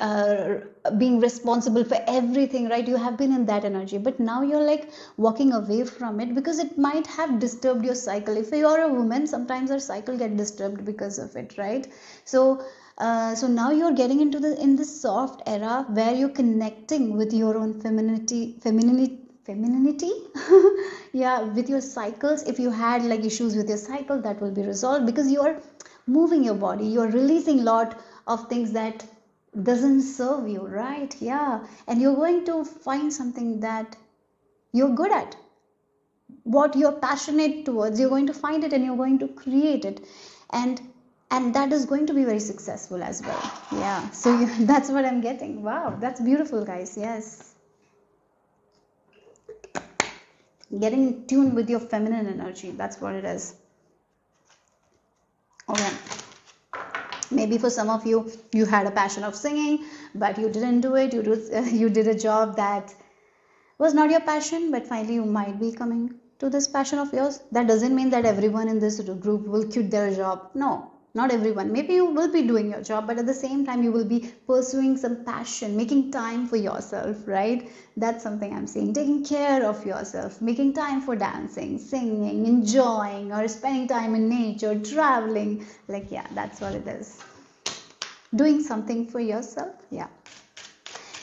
being responsible for everything, right? You have been in that energy, but now you're like walking away from it because it might have disturbed your cycle. If you are a woman, sometimes our cycle get disturbed because of it, right? So now you're getting into in this soft era where you're connecting with your own femininity. Yeah, with your cycles. If you had like issues with your cycle, that will be resolved because you're moving your body, you're releasing lot of things that doesn't serve you, right? Yeah, and you're going to find something that you're good at, what you're passionate towards. You're going to find it and you're going to create it, and that is going to be very successful as well. Yeah, so that's what I'm getting. Wow, that's beautiful, guys. Yes, getting in tune with your feminine energy, that's what it is. Okay, maybe for some of you, you had a passion of singing, but you didn't do it. You did a job that was not your passion, but finally you might be coming to this passion of yours. That doesn't mean that everyone in this group will quit their job. No, not everyone. Maybe you will be doing your job, but at the same time you will be pursuing some passion, making time for yourself, right? That's something I'm saying. Taking care of yourself, making time for dancing, singing, enjoying, or spending time in nature, traveling. Like, yeah, that's what it is. Doing something for yourself. Yeah,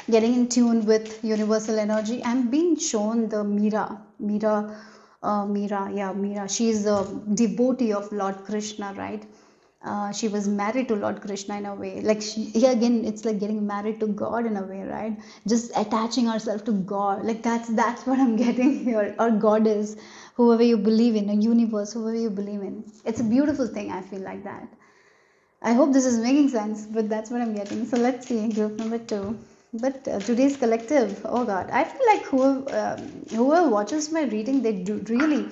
getting in tune with universal energy. I'm being shown the Mira. She's a devotee of Lord Krishna, right? She was married to Lord Krishna in a way. Like again, it's like getting married to God in a way, right? Just attaching ourselves to God. Like that's what I'm getting here. Or God is whoever you believe in, a universe, whoever you believe in. It's a beautiful thing. I feel like that. I hope this is making sense, but that's what I'm getting. So let's see, group number 2. But today's collective, oh god, I feel like whoever watches my reading, they do really,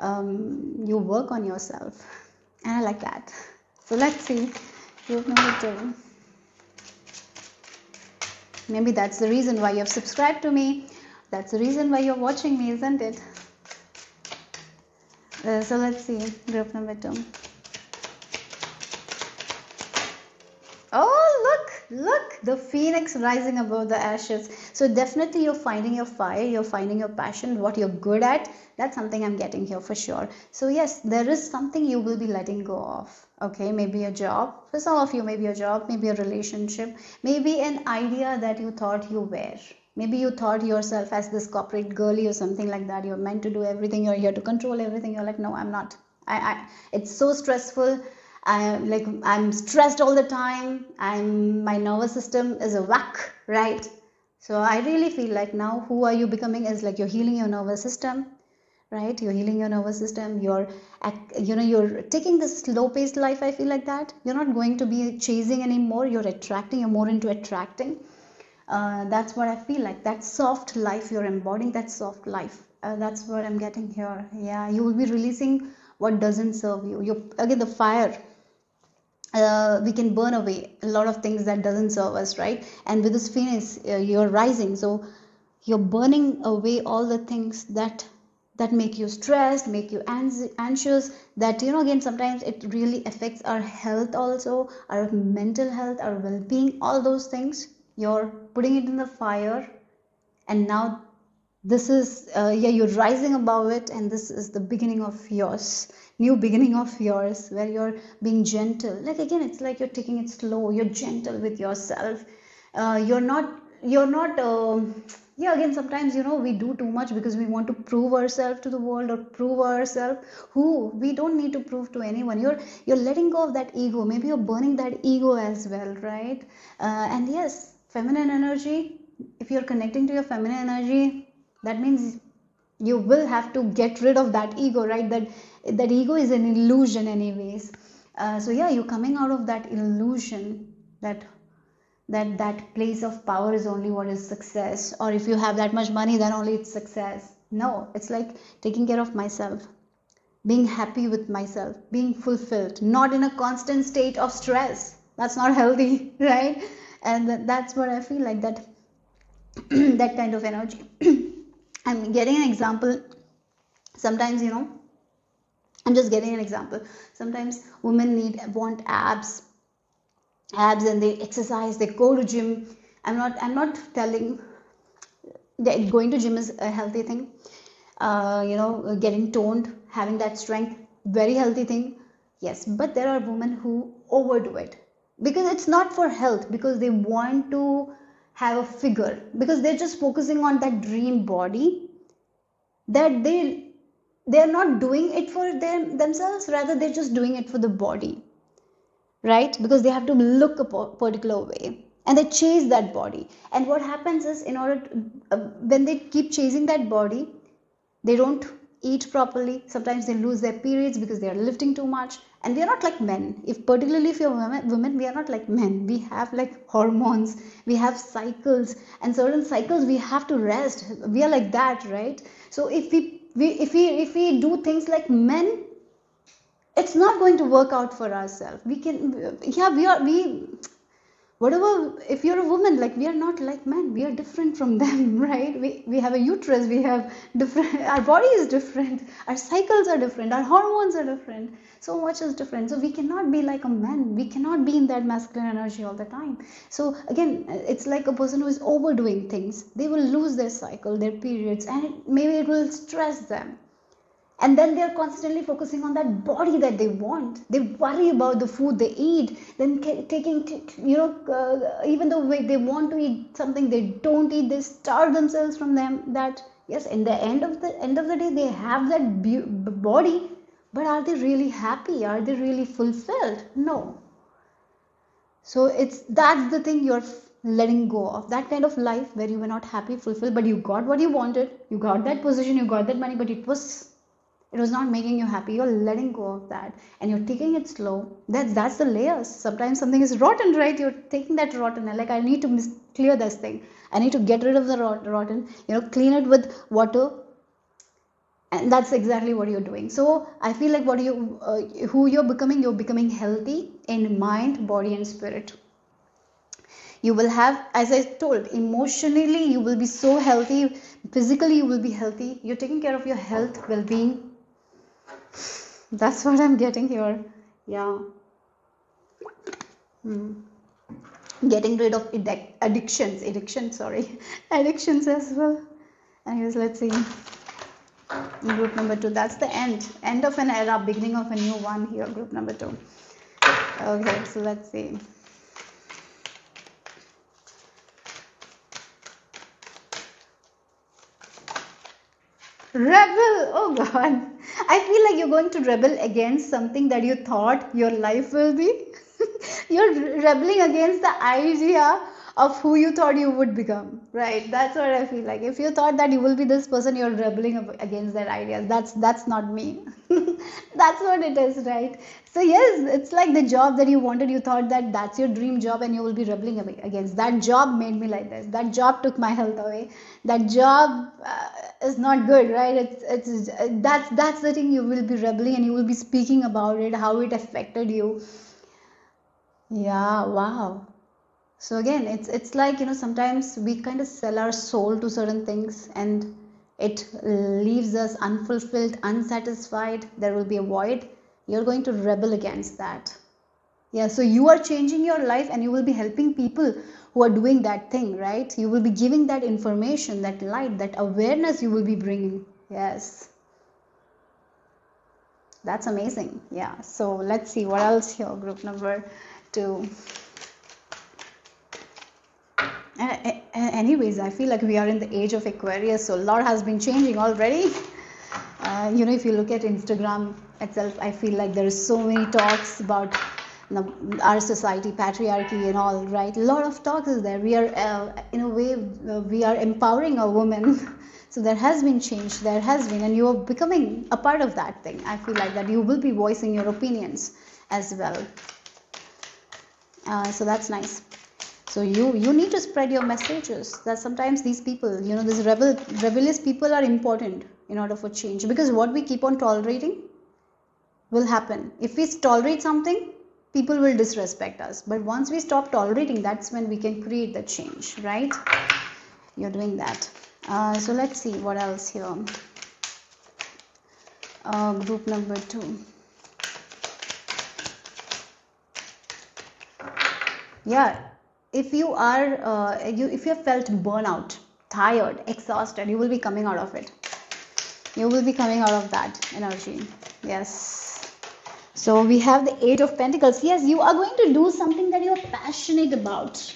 you work on yourself, and I like that. So let's see, group number 2. Maybe that's the reason why you have subscribed to me. That's the reason why you're watching me, isn't it? So let's see, group number 2. Oh, look, the phoenix rising above the ashes. So definitely you're finding your fire, you're finding your passion, what you're good at. That's something I'm getting here for sure. So yes, there is something you will be letting go of. Okay, maybe a job. For some of you, maybe a job, maybe a relationship, maybe an idea that you thought you were. Maybe you thought yourself as this corporate girly or something like that. You're meant to do everything. You're here to control everything. You're like, no, I'm not. It's so stressful. I'm stressed all the time. My nervous system is a whack, right? So I really feel like now who are you becoming is like you're healing your nervous system, right? You're healing your nervous system. You're taking this slow paced life. I feel like that you're not going to be chasing anymore. You're attracting. You're more into attracting. That's what I feel like. That soft life you're embodying. That soft life. That's what I'm getting here. Yeah, you will be releasing what doesn't serve you. You again the fire. We can burn away a lot of things that doesn't serve us, right? And with this phoenix, you're rising, so you're burning away all the things that make you stressed, make you anxious, that again sometimes it really affects our health also, our mental health, our well-being, all those things. You're putting it in the fire, and now this is you're rising above it, and this is the beginning of yours, new beginning of yours, where you're being gentle. Like again, it's like you're taking it slow, you're gentle with yourself. Yeah, again sometimes we do too much because we want to prove ourselves to the world, or prove ourselves. Who we don't need to prove to anyone. You're letting go of that ego. Maybe you're burning that ego as well, right? And yes, feminine energy, if you're connecting to your feminine energy, that means you will have to get rid of that ego, right? That ego is an illusion anyways. So yeah, you're coming out of that illusion that place of power is only what is success, or if you have that much money then only it's success. No, it's like taking care of myself, being happy with myself, being fulfilled, not in a constant state of stress. That's not healthy, right? And that's what I feel like, that that kind of energy. I'm getting an example. Sometimes I'm just getting an example. Sometimes women want abs, and they exercise, they go to gym. I'm not telling that going to gym is a healthy thing. Getting toned, having that strength, very healthy thing. Yes, but there are women who overdo it because it's not for health, because they want to have a figure, because they're just focusing on that dream body, that they're not doing it for themselves, rather they're just doing it for the body, right? Because they have to look a particular way, and they chase that body. And what happens is, in order to, when they keep chasing that body, they don't eat properly. Sometimes they lose their periods because they are lifting too much. And we are not like men. Particularly if you're women, we are not like men. We have like hormones, we have cycles, and certain cycles we have to rest. We are like that, right? So if we do things like men, it's not going to work out for ourselves. Whatever, if you're a woman, like, we are not like men, we are different from them, right? We have a uterus, we have different, our body is different, our cycles are different, our hormones are different, so much is different. So we cannot be like a man, we cannot be in that masculine energy all the time. So again, it's like a person who is overdoing things. They will lose their cycle, their periods, and maybe it will stress them. And then they're constantly focusing on that body that they want. They worry about the food they eat, then even though they want to eat something, they don't eat. They starve themselves from them. That, yes, in the end of the day, they have that body, but are they really happy? Are they really fulfilled? No. So that's the thing, you're letting go of that kind of life where you were not happy, fulfilled, but you got what you wanted. You got that position, you got that money, but it was not making you happy. You're letting go of that, and you're taking it slow. That's the layers. Sometimes something is rotten, right? You're taking that rotten, and like, I need to clear this thing. I need to get rid of the rotten, clean it with water, and that's exactly what you're doing. So I feel like what you who you're becoming healthy in mind, body and spirit. You will have, as I told, emotionally you will be so healthy, physically you will be healthy, you're taking care of your health, well-being. That's what I'm getting here. Yeah. Getting rid of addictions, sorry, addictions as well. Anyways, let's see. Group number 2, that's the end of an era, beginning of a new one here, group number 2. Okay, so let's see. Rebel, oh god, I feel like you're going to rebel against something that you thought your life will be. You're rebelling against the idea of who you thought you would become, right? That's what I feel like. If you thought that you will be this person, you're rebelling against that idea. That's not me. That's what it is, right? So yes, it's like the job that you wanted, you thought that that's your dream job, and you will be rebelling against that job. Made me like this, that job took my health away, that job is not good, right? It's that's the thing. You will be rebelling and you will be speaking about it, how it affected you. Yeah, wow. So again, it's like, sometimes we kind of sell our soul to certain things, and it leaves us unfulfilled, unsatisfied. There will be a void. You're going to rebel against that. Yeah, so you are changing your life, and you will be helping people who are doing that thing, right? You will be giving that information, that light, that awareness you will be bringing. Yes. That's amazing. Yeah. So let's see what else here. Group number 2. Anyways, I feel like we are in the age of Aquarius, so a lot has been changing already. If you look at Instagram itself, I feel like there is so many talks about our society, patriarchy and all, right? A lot of talks is there. We are, in a way, we are empowering a woman. So there has been change, there has been, and you are becoming a part of that thing. I feel like that you will be voicing your opinions as well. So that's nice. So you need to spread your messages. That sometimes these people, these rebellious people are important in order for change, because what we keep on tolerating will happen. If we tolerate something, people will disrespect us. But once we stop tolerating, that's when we can create the change, right? You're doing that. So let's see what else here. Group number 2. Yeah, if you are if you have felt burnout, tired, exhausted, you will be coming out of it. You will be coming out of that energy. Yes. So we have the 8 of Pentacles. Yes, you are going to do something that you are passionate about.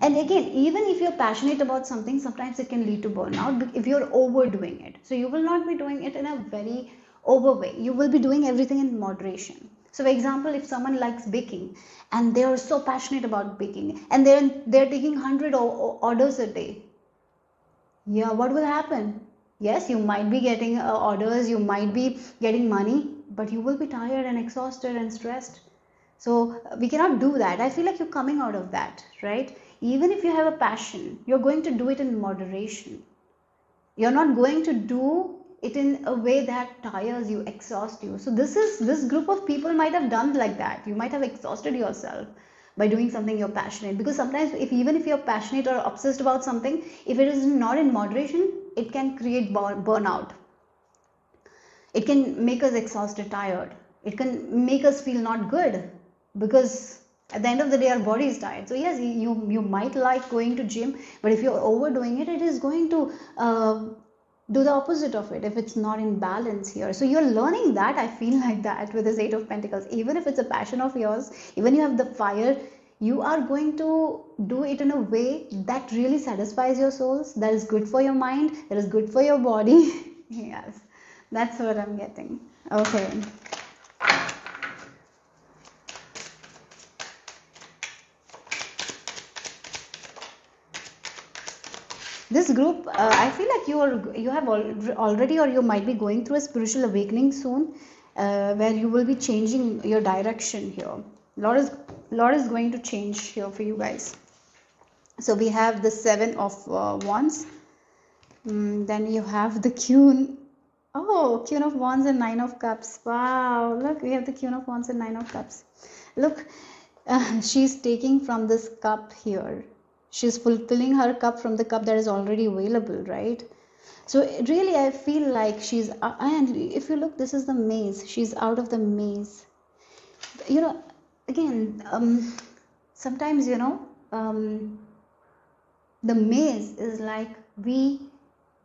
And again, even if you're passionate about something, sometimes it can lead to burnout if you're overdoing it. So you will not be doing it in a very over way. You will be doing everything in moderation. So for example, if someone likes baking and they are so passionate about baking, and they're taking 100 orders a day, yeah, what will happen? Yes, you might be getting orders, you might be getting money, but you will be tired and exhausted and stressed. So we cannot do that. I feel like you're coming out of that, right? Even if you have a passion, you're going to do it in moderation. You're not going to do it in a way that tires you, exhausts you. So this group of people might have done like that. You might have exhausted yourself by doing something you're passionate, because sometimes even if you're passionate or obsessed about something, if it is not in moderation, it can create burnout. It can make us exhausted, tired. It can make us feel not good, because at the end of the day our body is tired. So yes, you might like going to gym, but if you're overdoing it, it is going to do the opposite of it if it's not in balance here. So you're learning that. I feel like that with this 8 of Pentacles. Even if it's a passion of yours, even you have the fire, you are going to do it in a way that really satisfies your souls, that is good for your mind, that is good for your body. Yes, that's what I'm getting. Okay. This group, I feel like you have already, or you might be going through a spiritual awakening soon, where you will be changing your direction here. Lot is going to change here for you guys. So we have the 7 of Wands. Then you have the Queen. Oh Oh, Queen of Wands and Nine of Cups. Wow, look, we have the Queen of Wands and Nine of Cups. Look, she's taking from this cup here. She's fulfilling her cup from the cup that is already available, right? So really, I feel like she's, and if you look, this is the maze. She's out of the maze. You know, again, sometimes, the maze is like we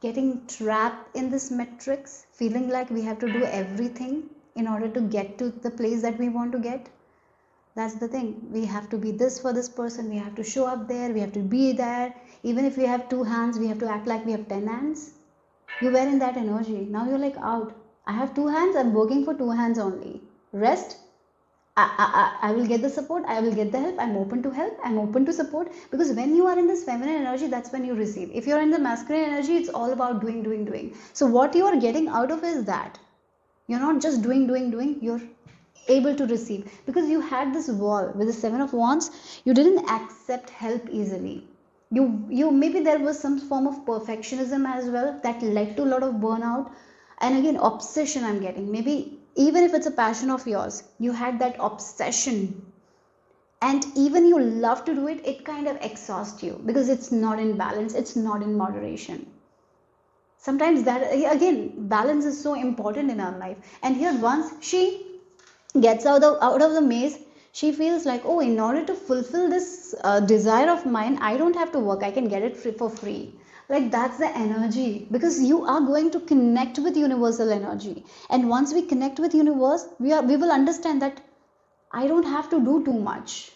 getting trapped in this matrix, feeling like we have to do everything in order to get to the place that we want to get. That's the thing. We have to be this for this person. We have to show up there. We have to be there. Even if we have 2 hands, we have to act like we have 10 hands. You were in that energy. Now you're like out. I have 2 hands. I'm working for 2 hands only. Rest. I will get the support. I will get the help. I'm open to help. I'm open to support. Because when you are in this feminine energy, that's when you receive. If you're in the masculine energy, it's all about doing, doing, doing. So what you are getting out of is that you're not just doing, doing, doing. You're able to receive. Because you had this wall with the 7 of Wands. You didn't accept help easily. You maybe there was some form of perfectionism as well that led to a lot of burnout. And again, obsession I'm getting. Maybe even if it's a passion of yours, you had that obsession, and even you love to do it, it kind of exhausts you because it's not in balance, it's not in moderation. Sometimes that, again, balance is so important in our life. And here, once she gets out of the maze, she feels like, oh, in order to fulfill this desire of mine, I don't have to work, I can get it for free. Like, that's the energy, because you are going to connect with universal energy. And once we connect with universe, we will understand that I don't have to do too much.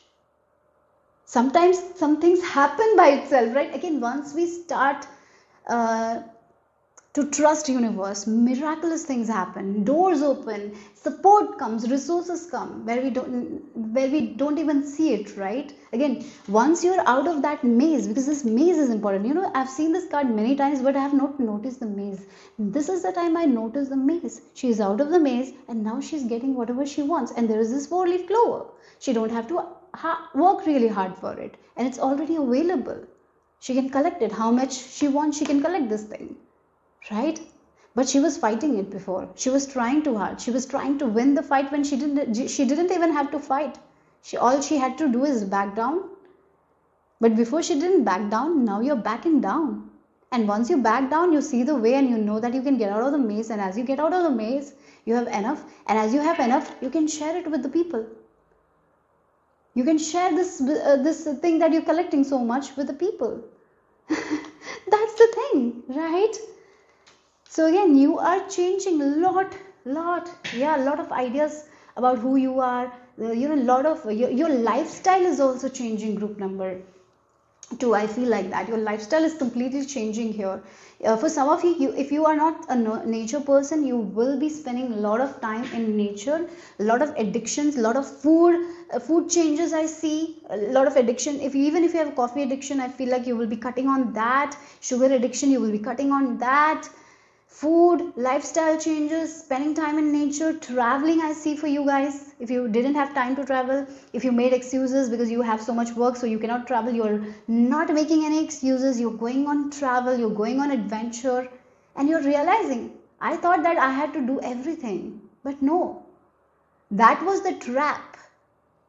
Sometimes some things happen by itself, right? Again, once we start to trust universe, miraculous things happen, doors open, support comes, resources come where we don't even see it, right? Again, once you're out of that maze, because this maze is important. I've seen this card many times, but I have not noticed the maze. This is the time I noticed the maze. She is out of the maze, and now she's getting whatever she wants. And there is this 4-leaf clover. She don't have to work really hard for it, and it's already available. She can collect it. How much she wants, she can collect this thing. Right? But she was fighting it before. She was trying too hard. She was trying to win the fight when she didn't even have to fight. All she had to do is back down. But before she didn't back down, now you're backing down. And once you back down, you see the way and you know that you can get out of the maze. And as you get out of the maze, you have enough. And as you have enough, you can share it with the people. You can share this thing that you're collecting so much with the people. That's the thing, right? So again, you are changing a lot of ideas about who you are. Lot of your lifestyle is also changing. Group number 2, I feel like that your lifestyle is completely changing here. For some of you, if you are not a nature person, you will be spending a lot of time in nature. A lot of addictions, a lot of food changes. I see a lot of addiction. Even if you have a coffee addiction, I feel like you will be cutting on that. Sugar addiction, you will be cutting on that. Food, lifestyle changes, spending time in nature, traveling. I see for you guys, if you didn't have time to travel, if you made excuses because you have so much work so you cannot travel, you're not making any excuses. You're going on travel, you're going on adventure, and you're realizing, I thought that I had to do everything. But no, that was the trap,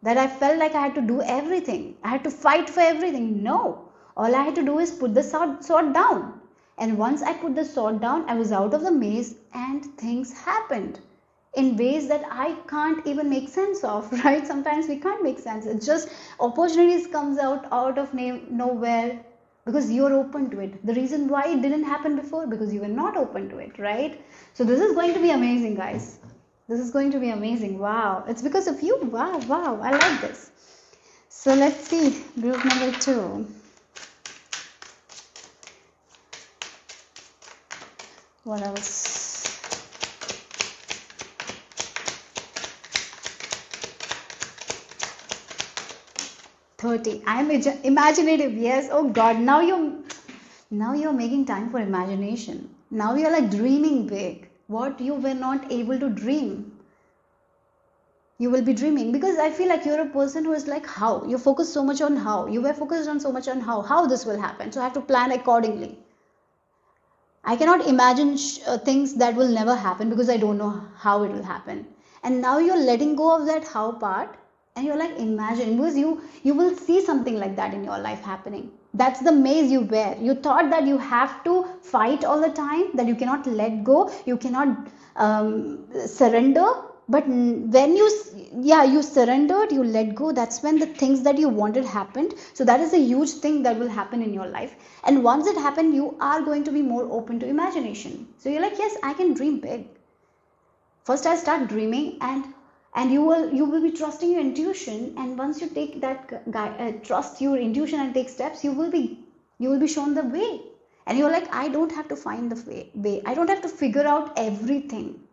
that I felt like I had to do everything. I had to fight for everything. No, all I had to do is put the sword down. And once I put the sword down, I was out of the maze, and things happened in ways that I can't even make sense of, right? Sometimes we can't make sense. It's just opportunities comes out of nowhere because you're open to it. The reason why it didn't happen before, because you were not open to it, right? So this is going to be amazing, guys. This is going to be amazing. Wow. It's because of you. Wow. I like this. So let's see. Group number 2. What else? $30. I'm imaginative. Yes. Oh God. Now you're making time for imagination. Now you're like dreaming big. What you were not able to dream, you will be dreaming. Because I feel like you're a person who is like, how? You focus so much on how. You were focused on so much on how this will happen. So I have to plan accordingly. I cannot imagine things that will never happen because I don't know how it will happen. And now you're letting go of that how part, and you're like imagine, because you will see something like that in your life happening. That's the maze you wear. You thought that you have to fight all the time, that you cannot let go, you cannot surrender. But when you surrendered, you let go, that's when the things that you wanted happened. So that is a huge thing that will happen in your life. And once it happened, you are going to be more open to imagination. So you're like, yes, I can dream big. First I start dreaming, and you will be trusting your intuition. And once you take that trust your intuition and take steps, you will be shown the way. And you're like, I don't have to find the way, I don't have to figure out everything.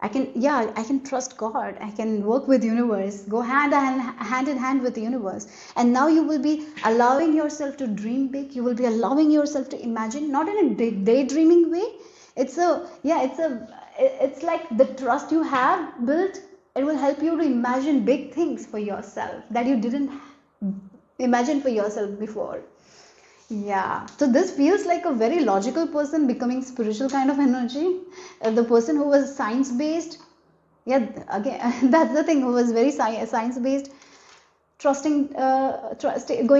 I can trust God, I can work with universe, go hand in hand with the universe. And now you will be allowing yourself to dream big, you will be allowing yourself to imagine, not in a daydreaming way. It's like the trust you have built, it will help you to imagine big things for yourself that you didn't imagine for yourself before. Yeah, so this feels like a very logical person becoming spiritual kind of energy. The person who was science based, yeah, again, that's the thing, who was very science based, going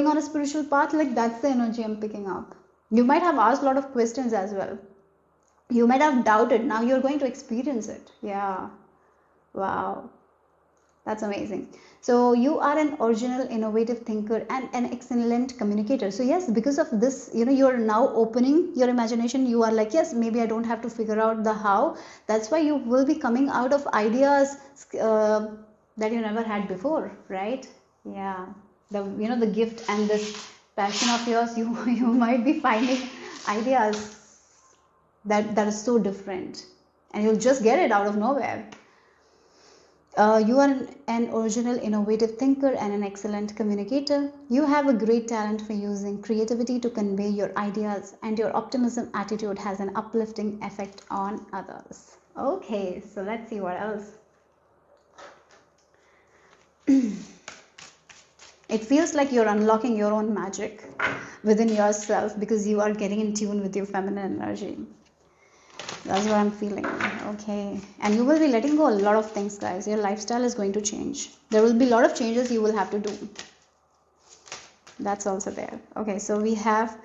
on a spiritual path, like that's the energy I'm picking up. You might have asked a lot of questions as well. You might have doubted, now you're going to experience it. Yeah, wow. That's amazing. So you are an original, innovative thinker and an excellent communicator. So yes, because of this, you're now opening your imagination. You are like, yes, maybe I don't have to figure out the how. That's why you will be coming out of ideas that you never had before, right? Yeah. The gift and this passion of yours, you might be finding ideas that is so different, and you'll just get it out of nowhere. You are an original, innovative thinker and an excellent communicator. You have a great talent for using creativity to convey your ideas, and your optimism attitude has an uplifting effect on others. Okay, so let's see what else. It feels like you're unlocking your own magic within yourself because you are getting in tune with your feminine energy. That's what I'm feeling. Okay, and you will be letting go a lot of things, guys. Your lifestyle is going to change. There will be a lot of changes you will have to do. That's also there. Okay, so we have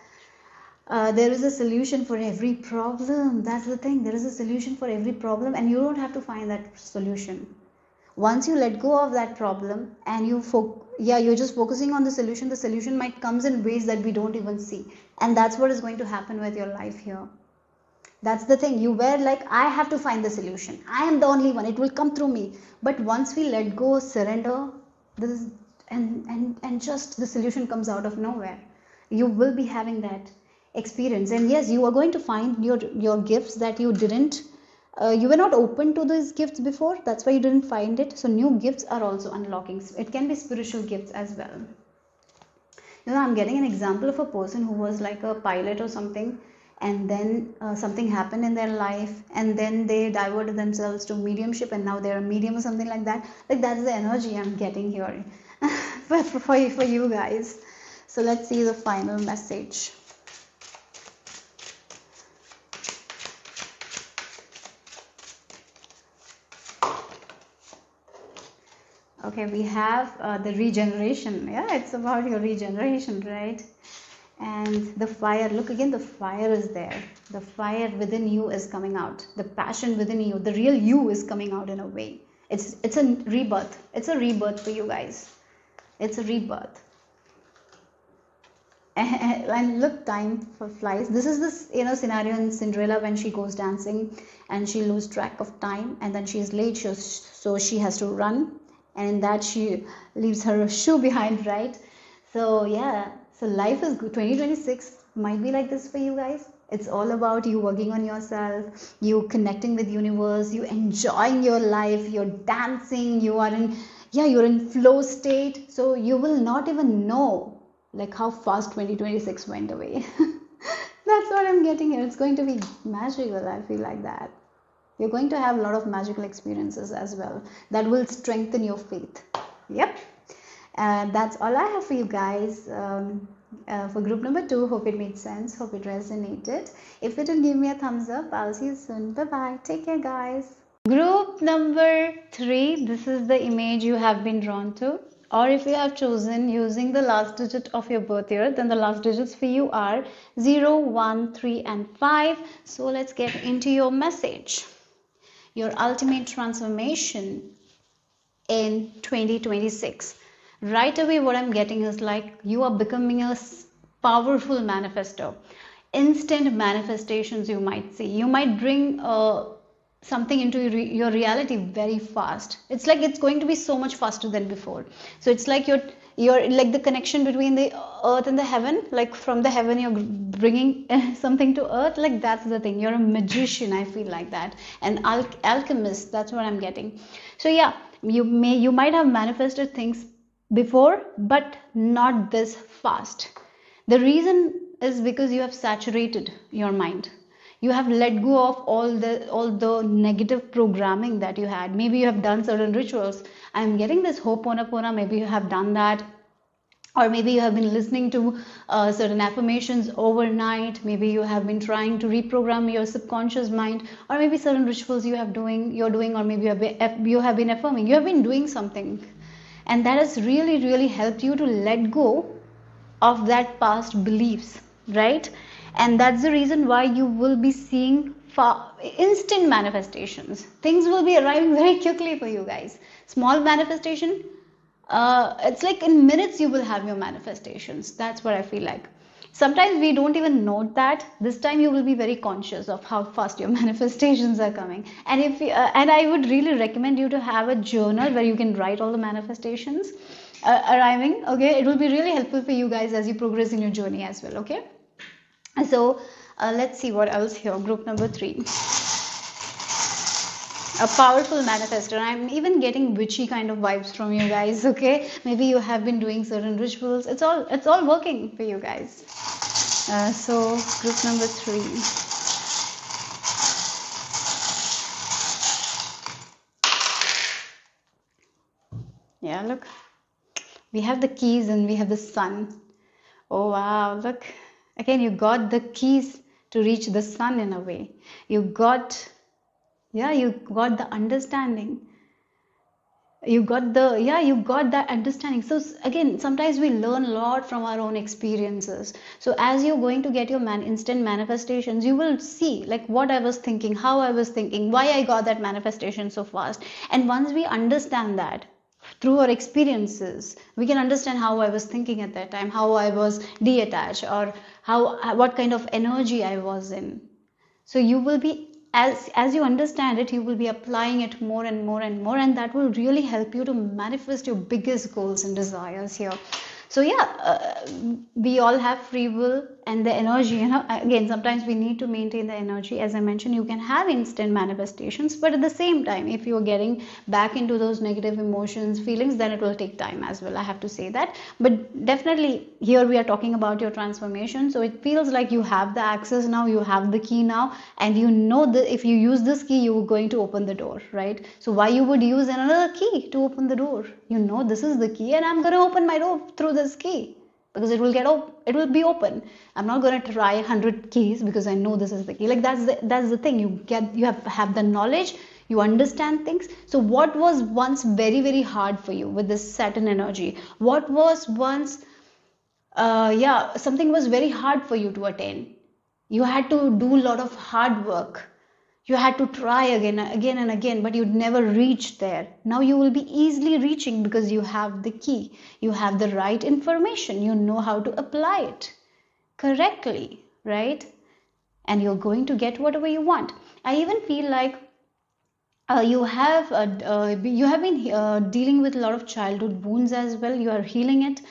there is a solution for every problem. That's the thing, there is a solution for every problem, and you don't have to find that solution. Once you let go of that problem and you're just focusing on the solution might comes in ways that we don't even see. And that's what is going to happen with your life here. That's the thing, you were like, I have to find the solution, I am the only one, it will come through me. But once we let go, surrender, this and just the solution comes out of nowhere. You will be having that experience. And yes, you are going to find your gifts that you didn't you were not open to these gifts before, that's why you didn't find it. So new gifts are also unlocking. It can be spiritual gifts as well. I'm getting an example of a person who was like a pilot or something, and then something happened in their life, and then they diverted themselves to mediumship, and now they're a medium or something like that. Like, that's the energy I'm getting here for you guys. So let's see the final message. Okay, we have the regeneration. Yeah, it's about your regeneration, right? And the fire, look again, the fire is there. The fire within you is coming out. The passion within you, the real you is coming out in a way. It's a rebirth. It's a rebirth for you guys. It's a rebirth. And look, time flies. This is this scenario in Cinderella when she goes dancing and she loses track of time, and then she is late, so she has to run, and in that she leaves her shoe behind, right? So yeah. So life is good. 2026 might be like this for you guys. It's all about you working on yourself, you connecting with universe, you enjoying your life, you're dancing, you're in flow state. So you will not even know like how fast 2026 went away. That's what I'm getting here. It's going to be magical. I feel like that. You're going to have a lot of magical experiences as well that will strengthen your faith. Yep. That's all I have for you guys. For group number 2, hope it made sense, hope it resonated. If it didn't, give me a thumbs up. I'll see you soon. Bye bye. Take care, guys. Group number 3, this is the image you have been drawn to. Or if you have chosen using the last digit of your birth year, then the last digits for you are 0, 1, 3 and 5. So let's get into your message. Your ultimate transformation in 2026. Right away what I'm getting is like you are becoming a powerful manifestor. Instant manifestations you might see. You might bring something into your reality very fast. It's like it's going to be so much faster than before. So it's like you're like the connection between the earth and the heaven, like from the heaven you're bringing something to earth, like that's the thing. You're a magician, I feel like that, an alchemist, that's what I'm getting. So yeah, you might have manifested things before, but not this fast. The reason is because you have saturated your mind. You have let go of all the negative programming that you had. Maybe you have done certain rituals. I'm getting this Ho'oponopono. Maybe you have done that, or maybe you have been listening to certain affirmations overnight. Maybe you have been trying to reprogram your subconscious mind, or maybe certain rituals you're doing, or maybe you have been affirming. You have been doing something, and that has really helped you to let go of that past beliefs, right? And that's the reason why you will be seeing instant manifestations. Things will be arriving very quickly for you guys. Small manifestation, it's like in minutes you will have your manifestations. That's what I feel like. Sometimes we don't even note that. This time you will be very conscious of how fast your manifestations are coming. And and I would really recommend you to have a journal where you can write all the manifestations arriving. Okay, it will be really helpful for you guys as you progress in your journey as well. Okay, so let's see what else here. Group number 3, a powerful manifestor. I'm even getting witchy kind of vibes from you guys. Okay, maybe you have been doing certain rituals. It's all working for you guys. So group number 3. Yeah, look, we have the keys and we have the sun. Oh wow, look, again you got the keys to reach the sun in a way. You got the understanding. You got that understanding. So again, sometimes we learn a lot from our own experiences. So as you're going to get your instant manifestations, you will see like what I was thinking, how I was thinking, why I got that manifestation so fast. And once we understand that through our experiences, we can understand how I was thinking at that time, how I was detached, or what kind of energy I was in. So you will be, as you understand it, you will be applying it more and more and more, and that will really help you to manifest your biggest goals and desires here. So yeah, we all have free will and the energy, again, sometimes we need to maintain the energy. As I mentioned, you can have instant manifestations, but at the same time, if you're getting back into those negative emotions, feelings, then it will take time as well, I have to say that. But definitely here we are talking about your transformation, so it feels like you have the access now, you have the key now, and you know that if you use this key, you're going to open the door, right? So why you would use another key to open the door? You know this is the key, and I'm going to open my door through this key, because it will be open. I'm not going to try 100 keys because I know this is the key. Like that's the thing. You have the knowledge, you understand things. So what was once very hard for you with this Saturn energy? What was once something was very hard for you to attain. You had to do a lot of hard work. You had to try again and again, but you'd never reach there. Now you will be easily reaching because you have the key. You have the right information. You know how to apply it correctly, right? And you're going to get whatever you want. I even feel like you have been dealing with a lot of childhood wounds as well. You are healing it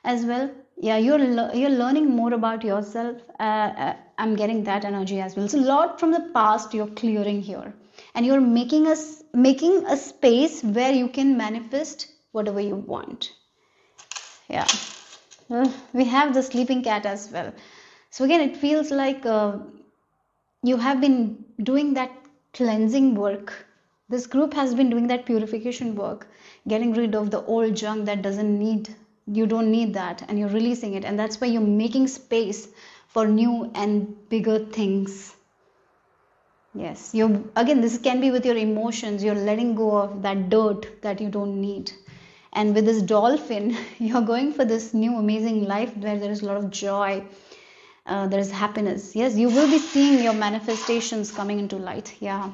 as well. Yeah, you're learning more about yourself. I'm getting that energy as well. So a lot from the past you're clearing here, and you're making a space where you can manifest whatever you want. Yeah, we have the sleeping cat as well. So again, it feels like you have been doing that cleansing work. This group has been doing that purification work, getting rid of the old junk that doesn't need You don't need that, and you're releasing it, and that's why you're making space for new and bigger things. Yes, you again, this can be with your emotions. You're letting go of that dirt that you don't need. And with this dolphin, you're going for this new amazing life where there is a lot of joy, there is happiness. Yes, you will be seeing your manifestations coming into light. Yeah.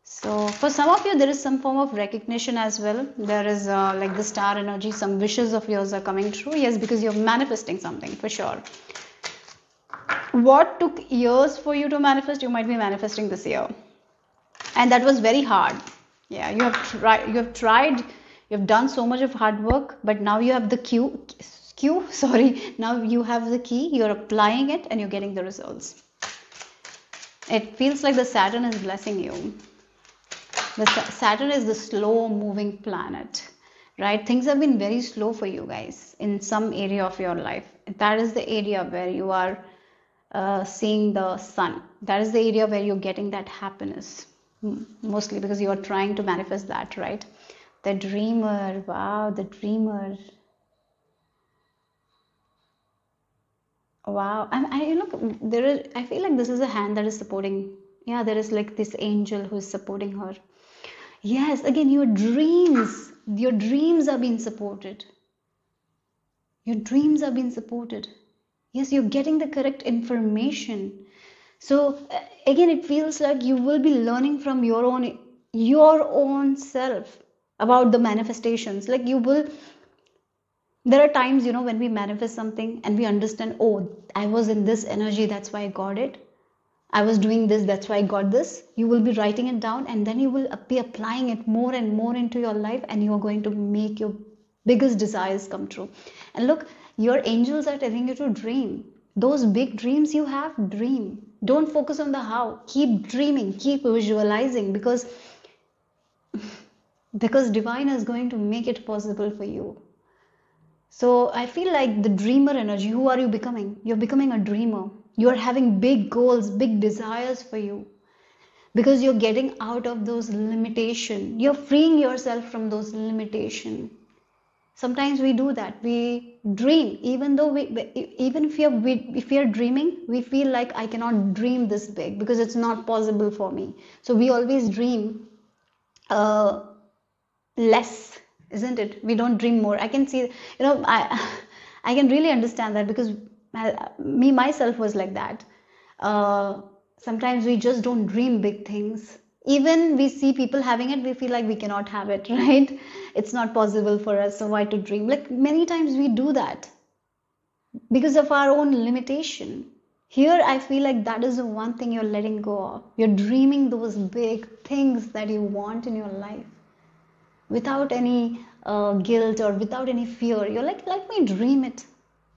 So for some of you, there is some form of recognition as well. There is like the star energy, some wishes of yours are coming true. Yes, because you're manifesting something for sure. What took years for you to manifest, you might be manifesting this year. And that was very hard. Yeah, you have tried, you've done so much of hard work, but now you have the now you have the key, you're applying it and you're getting the results. It feels like the Saturn is blessing you. The Saturn is the slow moving planet, right? Things have been very slow for you guys in some area of your life. That is the area where you are seeing the sun. That is the area where you're getting that happiness, mostly because you are trying to manifest that, right? The dreamer, wow, the dreamer. Wow, I look, there is, I feel like this is a hand that is supporting. Yeah, there is like this angel who is supporting her. Yes, again, your dreams are being supported. Your dreams are being supported. Yes, you're getting the correct information. So again, it feels like you will be learning from your own self about the manifestations. Like you will, there are times, when we manifest something and we understand, oh, I was in this energy, that's why I got it. I was doing this, that's why I got this. You will be writing it down, and then you will be applying it more and more into your life, and you are going to make your biggest desires come true. And look, your angels are telling you to dream. Those big dreams you have, dream. Don't focus on the how. Keep dreaming, keep visualizing, because divine is going to make it possible for you. So I feel like the dreamer energy, who are you becoming? You're becoming a dreamer. You're having big goals, big desires for you, because you're getting out of those limitations. You're freeing yourself from those limitations. Sometimes we do that. We dream, even though even if we are dreaming, we feel like I cannot dream this big because it's not possible for me. So we always dream less, isn't it? We don't dream more. I can see, I can really understand that, because me myself was like that. Sometimes we just don't dream big things. Even we see people having it, we feel like we cannot have it, right? It's not possible for us, so why to dream? Like many times we do that because of our own limitation. Here I feel like that is the one thing you're letting go of. You're dreaming those big things that you want in your life without any guilt or without any fear. You're like, let me dream it.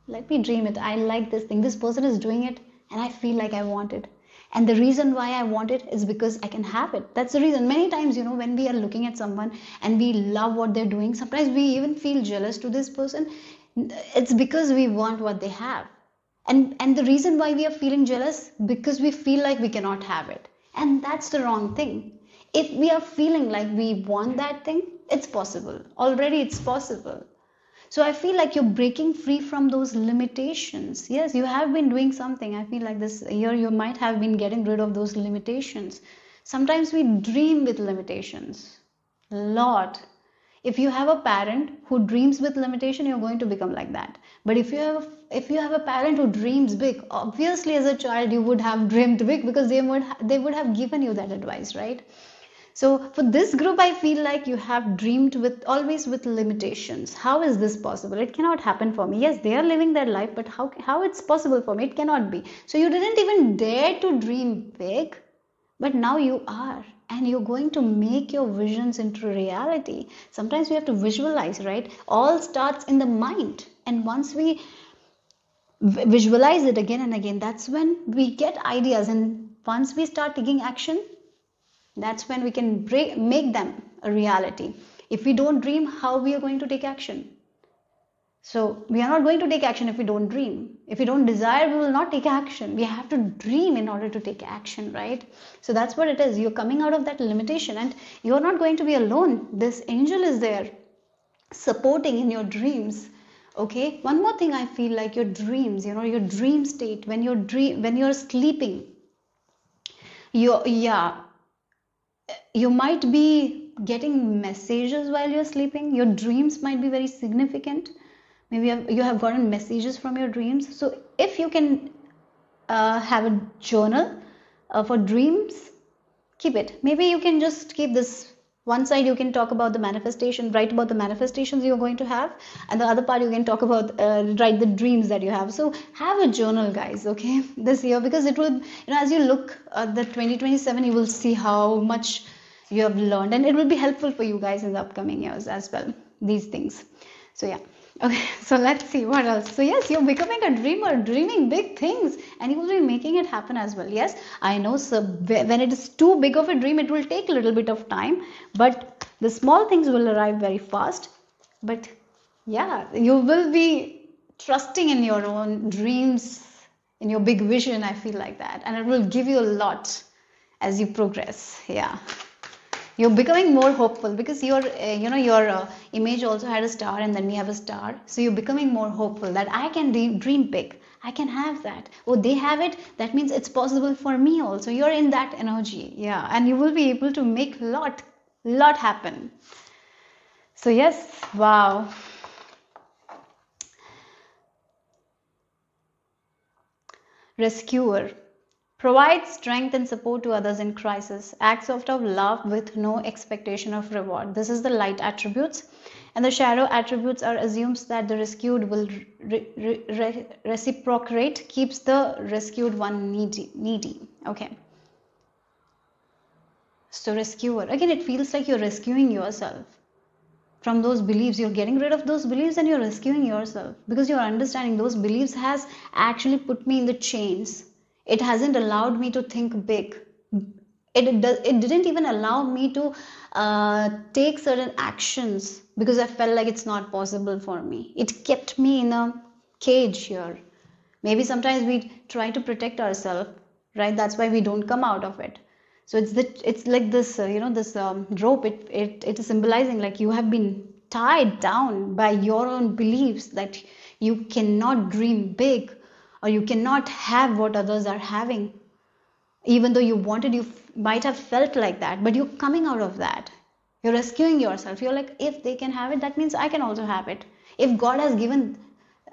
Let me dream it. I like this thing. This person is doing it and I feel like I want it. And the reason why I want it is because I can have it. That's the reason. Many times, when we are looking at someone and we love what they're doing, sometimes we even feel jealous to this person. It's because we want what they have. And the reason why we are feeling jealous, because we feel like we cannot have it. And that's the wrong thing. If we are feeling like we want that thing, it's possible. Already it's possible. So I feel like you're breaking free from those limitations. Yes, you have been doing something. I feel like this year you might have been getting rid of those limitations. Sometimes we dream with limitations. A lot. If you have a parent who dreams with limitation, you're going to become like that. But if you have a parent who dreams big, obviously as a child you would have dreamed big, because they would have given you that advice, right? So for this group, I feel like you have dreamed always with limitations. How is this possible? It cannot happen for me. Yes, they are living their life, but how it's possible for me? It cannot be. So you didn't even dare to dream big, but now you are, and you're going to make your visions into reality. Sometimes we have to visualize, right? All starts in the mind, and once we visualize it again and again, that's when we get ideas, and once we start taking action, that's when we can make them a reality. If we don't dream, how we are going to take action? So we are not going to take action if we don't dream. If we don't desire, we will not take action. We have to dream in order to take action, right? So that's what it is. You're coming out of that limitation, and you're not going to be alone. This angel is there. supporting in your dreams. Okay, one more thing, I feel like your dreams, your dream state, when you're sleeping, yeah, you might be getting messages while you're sleeping. Your dreams might be very significant. Maybe you have gotten messages from your dreams. So if you can have a journal for dreams, keep it. Maybe you can just keep this one side, you can talk about the manifestation, write about the manifestations you're going to have, and the other part you can talk about, write the dreams that you have. So have a journal, guys, okay, this year, because it will, as you look at the 2027, you will see how much you have learned, and it will be helpful for you guys in the upcoming years as well, these things. So yeah. Okay, so let's see what else. So yes, you're becoming a dreamer, dreaming big things, and you will be making it happen as well. Yes, I know, so when it is too big of a dream, it will take a little bit of time, but the small things will arrive very fast. But yeah, you will be trusting in your own dreams, in your big vision, I feel like that, and it will give you a lot as you progress. Yeah, you're becoming more hopeful, because your image also had a star, and then we have a star, so you're becoming more hopeful that I can dream big, I can have that. Oh, they have it, that means it's possible for me also. You're in that energy. Yeah, and you will be able to make lot happen. So yes, wow. Rescuer. Provides strength and support to others in crisis. Acts out of love with no expectation of reward. This is the light attributes. And the shadow attributes are assumes that the rescued will reciprocate, keeps the rescued one needy. Okay. So rescuer. Again, it feels like you're rescuing yourself from those beliefs. You're getting rid of those beliefs and you're rescuing yourself, because you're understanding those beliefs has actually put me in the chains. It hasn't allowed me to think big. It didn't even allow me to take certain actions, because I felt like it's not possible for me. It kept me in a cage here. Maybe sometimes we try to protect ourselves, right? That's why we don't come out of it. So it's like this, this rope. It is symbolizing like you have been tied down by your own beliefs that you cannot dream big, or you cannot have what others are having. Even though you wanted, you might have felt like that, but you're coming out of that. You're rescuing yourself. You're like, if they can have it, that means I can also have it. If God has given,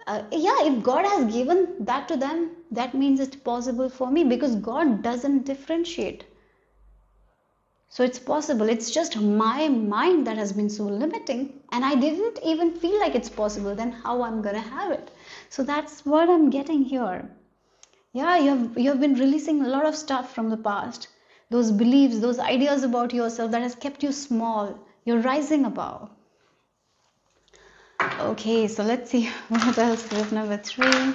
if God has given that to them, that means it's possible for me, because God doesn't differentiate. So it's possible. It's just my mind that has been so limiting, and I didn't even feel like it's possible. Then how I'm gonna have it? So that's what I'm getting here. Yeah, you have been releasing a lot of stuff from the past. Those beliefs, those ideas about yourself that has kept you small. You're rising above. Okay, so let's see what else. Group number 3.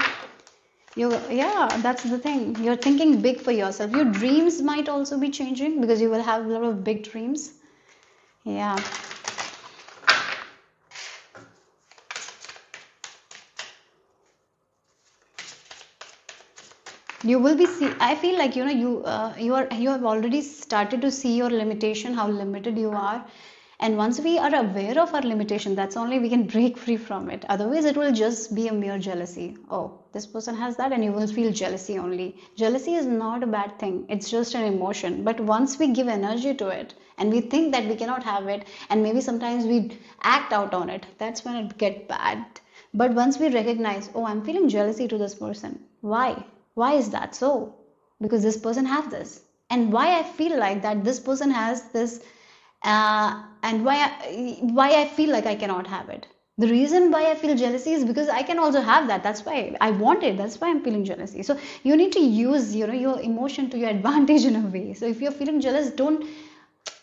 Yeah, that's the thing. You're thinking big for yourself. Your dreams might also be changing, because you will have a lot of big dreams. Yeah. You will be I feel like you have already started to see your limitation, how limited you are. And once we are aware of our limitation, that's only we can break free from it. Otherwise, it will just be a mere jealousy. Oh, this person has that, and you will feel jealousy only. Jealousy is not a bad thing. It's just an emotion. But once we give energy to it, and we think that we cannot have it, and maybe sometimes we act out on it, that's when it gets bad. But once we recognize, oh, I'm feeling jealousy to this person. Why? Why is that so? Because this person has this. And why I feel like that this person has this, and why I feel like I cannot have it. The reason why I feel jealousy is because I can also have that. That's why I want it. That's why I'm feeling jealousy. So you need to use your emotion to your advantage in a way. So if you're feeling jealous, don't.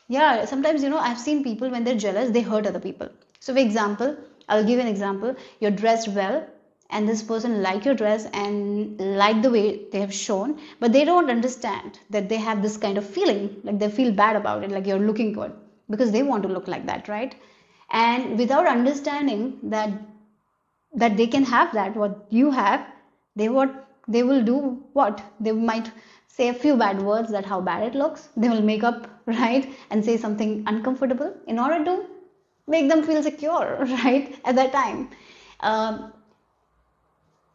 Yeah, sometimes I've seen people when they're jealous, they hurt other people. So for example, I'll give an example. You're dressed well, and this person like your dress and like the way they have shown, but they don't understand that they have this kind of feeling, like they feel bad about it, like you're looking good, because they want to look like that, right? And without understanding that they can have that what you have, they will do what? They might say a few bad words, that how bad it looks. They will make up, right, and say something uncomfortable in order to make them feel secure, right, at that time. um,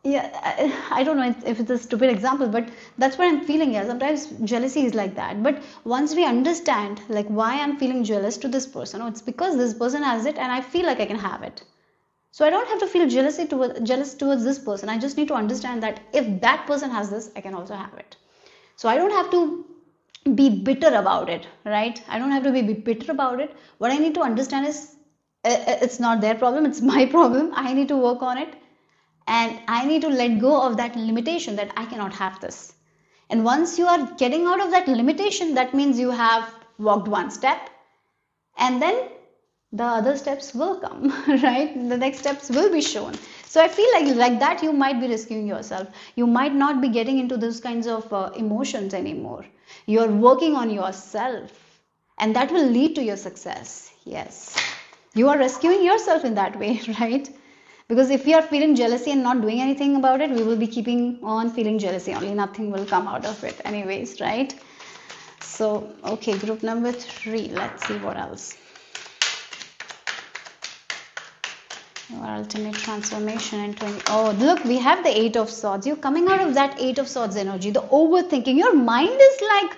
yeah, I don't know if it's a stupid example, but that's what I'm feeling here. Sometimes jealousy is like that, but once we understand like why I'm feeling jealous to this person, oh, it's because this person has it and I feel like I can have it. So I don't have to feel jealous towards this person. I just need to understand that if that person has this, I can also have it. So I don't have to be bitter about it, right? I don't have to be bitter about it. What I need to understand is it's not their problem, it's my problem. I need to work on it, and I need to let go of that limitation that I cannot have this. And once you are getting out of that limitation, that means you have walked one step, and then the other steps will come, right? The next steps will be shown. So I feel like that you might be rescuing yourself. You might not be getting into those kinds of emotions anymore. You're working on yourself, and that will lead to your success. Yes, you are rescuing yourself in that way, right? Because if we are feeling jealousy and not doing anything about it, we will be keeping on feeling jealousy only. Nothing will come out of it anyways, right? So okay, group number 3, let's see what else. Your ultimate transformation in 20. Oh, look, we have the 8 of Swords. You're coming out of that 8 of Swords energy, the overthinking. Your mind is like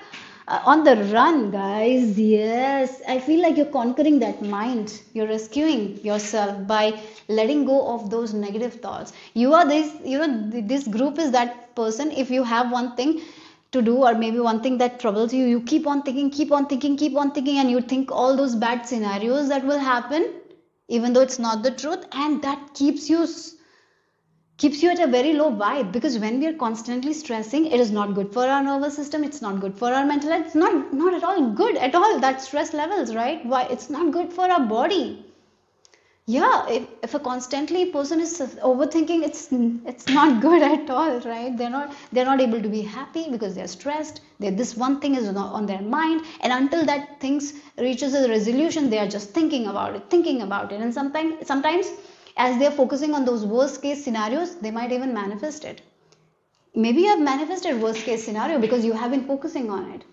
on the run, guys. Yes, I feel like you're conquering that mind. You're rescuing yourself by letting go of those negative thoughts. You are this, this group is that person. If you have one thing to do, or maybe one thing that troubles you, you keep on thinking, and you think all those bad scenarios that will happen, even though it's not the truth, and that keeps you at a very low vibe. Because when we are constantly stressing, it is not good for our nervous system, it's not good for our mental health, it's not at all good at all, that stress levels, right? Why? It's not good for our body. Yeah, if a constantly person is overthinking, it's not good at all, right? They're not able to be happy because they're stressed. This one thing is not on their mind, and until that things reaches a resolution, they are just thinking about it. And sometimes as they're focusing on those worst case scenarios, they might even manifest it. Maybe you have manifested worst case scenario because you have been focusing on it,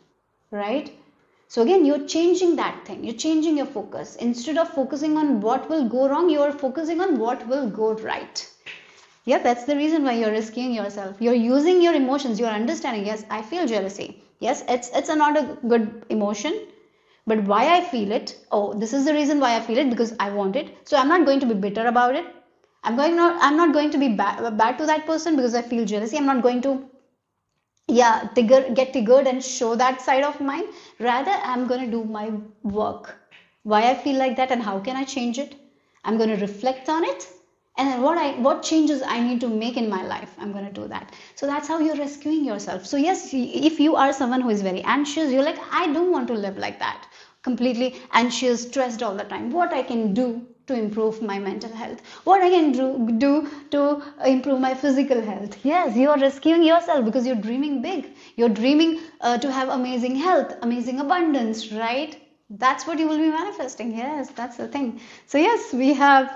right? So again, you're changing that thing. You're changing your focus. Instead of focusing on what will go wrong, you're focusing on what will go right. Yeah, that's the reason why you're rescuing yourself. You're using your emotions. You're understanding, yes, I feel jealousy. Yes, it's not a good emotion. But why I feel it? Oh, this is the reason why I feel it, because I want it. So I'm not going to be bitter about it. I'm not going to be bad to that person because I feel jealousy. I'm not going to get triggered and show that side of mine. Rather, I'm going to do my work. Why I feel like that and how can I change it? I'm going to reflect on it, and then what changes I need to make in my life, I'm going to do that. So that's how you're rescuing yourself. So yes, if you are someone who is very anxious, you're like, I don't want to live like that, completely anxious, stressed all the time. What I can do to improve my mental health, what I can do to improve my physical health. Yes, you are rescuing yourself because you're dreaming big. You're dreaming to have amazing health, amazing abundance, right? That's what you will be manifesting. Yes, that's the thing. So yes, we have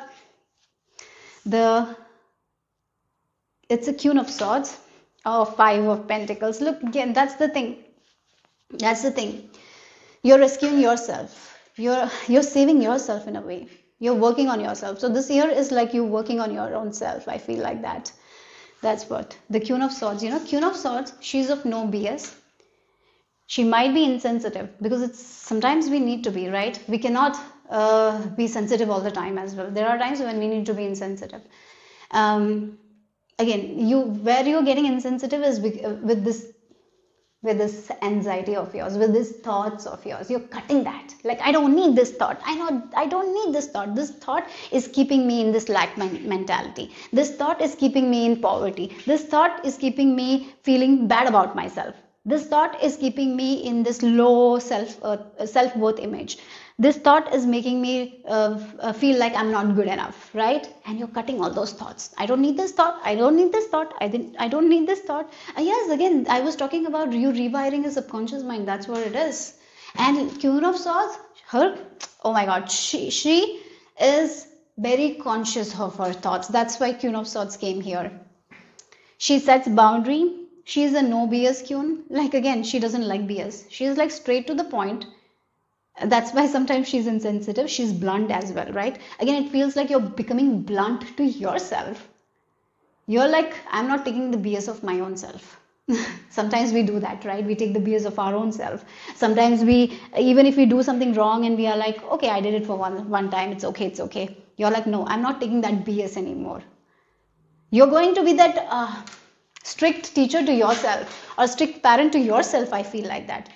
it's a Queen of Swords, or 5 of Pentacles. Look, again, that's the thing. You're rescuing yourself. You're saving yourself in a way. You're working on yourself. So this year is like you working on your own self. I feel like that. That's what the Queen of Swords. Queen of Swords, she's of no BS. She might be insensitive because it's sometimes we need to be, right? We cannot be sensitive all the time as well. There are times when we need to be insensitive. Again, where you're getting insensitive is with this anxiety of yours, with these thoughts of yours. You're cutting that. Like, I don't need this thought. I don't need this thought. This thought is keeping me in this lack mentality. This thought is keeping me in poverty. This thought is keeping me feeling bad about myself. This thought is keeping me in this low self-worth image. This thought is making me feel like I'm not good enough, right? And you're cutting all those thoughts. I don't need this thought. I don't need this thought. I don't need this thought. Yes, again, I was talking about you rewiring your subconscious mind. That's what it is. And Queen of Swords, oh my God, she is very conscious of her thoughts. That's why Queen of Swords came here. She sets boundary. She's a no BS queen. Like, again, she doesn't like BS. She's like straight to the point. That's why sometimes she's insensitive. She's blunt as well, right? Again, it feels like you're becoming blunt to yourself. You're like, I'm not taking the BS of my own self. Sometimes we do that, right? We take the BS of our own self. Sometimes we, even if we do something wrong and we are like, okay, I did it for one time, it's okay, it's okay. You're like, no, I'm not taking that BS anymore. You're going to be that strict teacher to yourself or strict parent to yourself. I feel like that.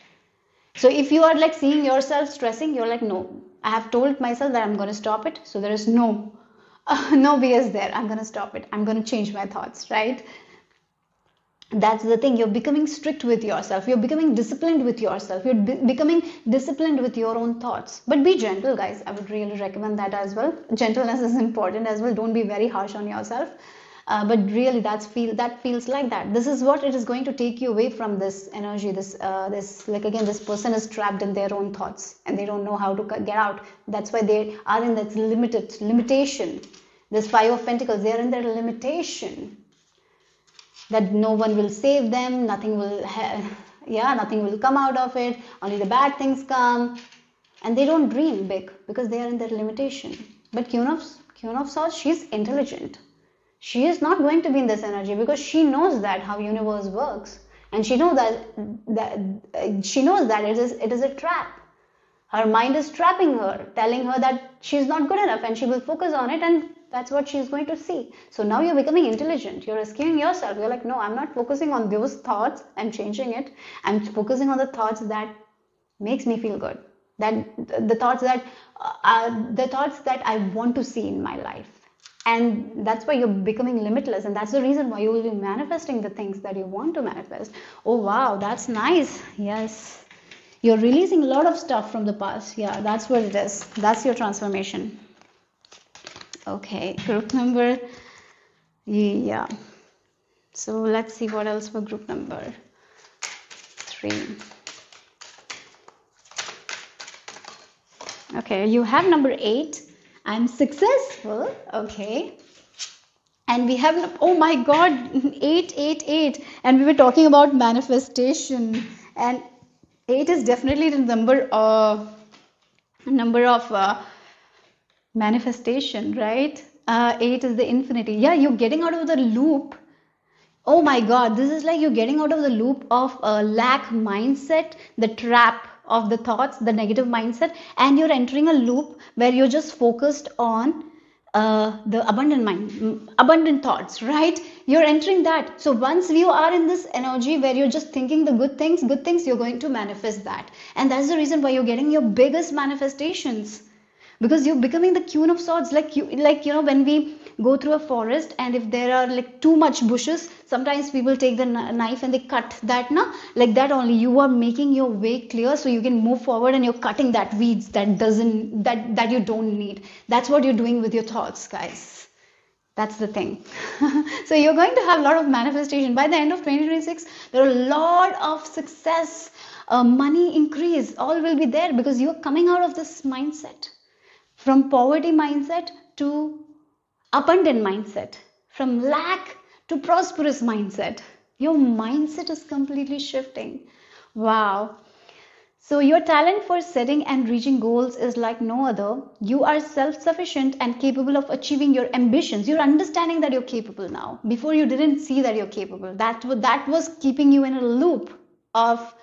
So if you are like seeing yourself stressing, you're like, no, I have told myself that I'm going to stop it. So there is no BS there. I'm going to stop it. I'm going to change my thoughts, right? That's the thing. You're becoming strict with yourself. You're becoming disciplined with yourself. You're becoming disciplined with your own thoughts. But be gentle, guys. I would really recommend that as well. Gentleness is important as well. Don't be very harsh on yourself. But really, that feels like that. This is what it is going to take you away from this energy. This like again, this person is trapped in their own thoughts and they don't know how to get out. That's why they are in that limitation. This Five of Pentacles, they are in their limitation. That no one will save them, nothing will come out of it, only the bad things come, and they don't dream big because they are in their limitation. But Queen of Swords, she's intelligent. She is not going to be in this energy because she knows that how universe works, and she knows that it is a trap. Her mind is trapping her, telling her that she's not good enough, and she will focus on it, and that's what she's going to see. So now you're becoming intelligent. You're rescuing yourself. You're like, no, I'm not focusing on those thoughts. I'm changing it. I'm focusing on the thoughts that makes me feel good. That the thoughts that I want to see in my life. And that's why you're becoming limitless. And that's the reason why you will be manifesting the things that you want to manifest. Oh, wow, that's nice. Yes. You're releasing a lot of stuff from the past. Yeah, that's what it is. That's your transformation. Okay, group number, yeah. So let's see what else for group number 3. Okay, you have number 8. I'm successful. Okay. And we have, oh my God, 8. And we were talking about manifestation. And 8 is definitely the number of manifestation, right? 8 is the infinity. Yeah, you're getting out of the loop. Oh my God, this is like you're getting out of the loop of lack mindset, the trap of the thoughts, the negative mindset, and you're entering a loop where you're just focused on the abundant thoughts, right? You're entering that. So once you are in this energy where you're just thinking the good things, you're going to manifest that. And that's the reason why you're getting your biggest manifestations. Because you're becoming the Queen of Swords, like when we go through a forest, and if there are like too much bushes, sometimes people take the knife and they cut that, like that only. You are making your way clear so you can move forward, and you're cutting that weeds that you don't need. That's what you're doing with your thoughts, guys. That's the thing. So you're going to have a lot of manifestation by the end of 2026. There are a lot of success, money increase, all will be there because you're coming out of this mindset. From poverty mindset to abundant mindset, from lack to prosperous mindset. Your mindset is completely shifting. Wow. So your talent for setting and reaching goals is like no other. You are self-sufficient and capable of achieving your ambitions. You're understanding that you're capable now. Before you didn't see that you're capable. That was keeping you in a loop of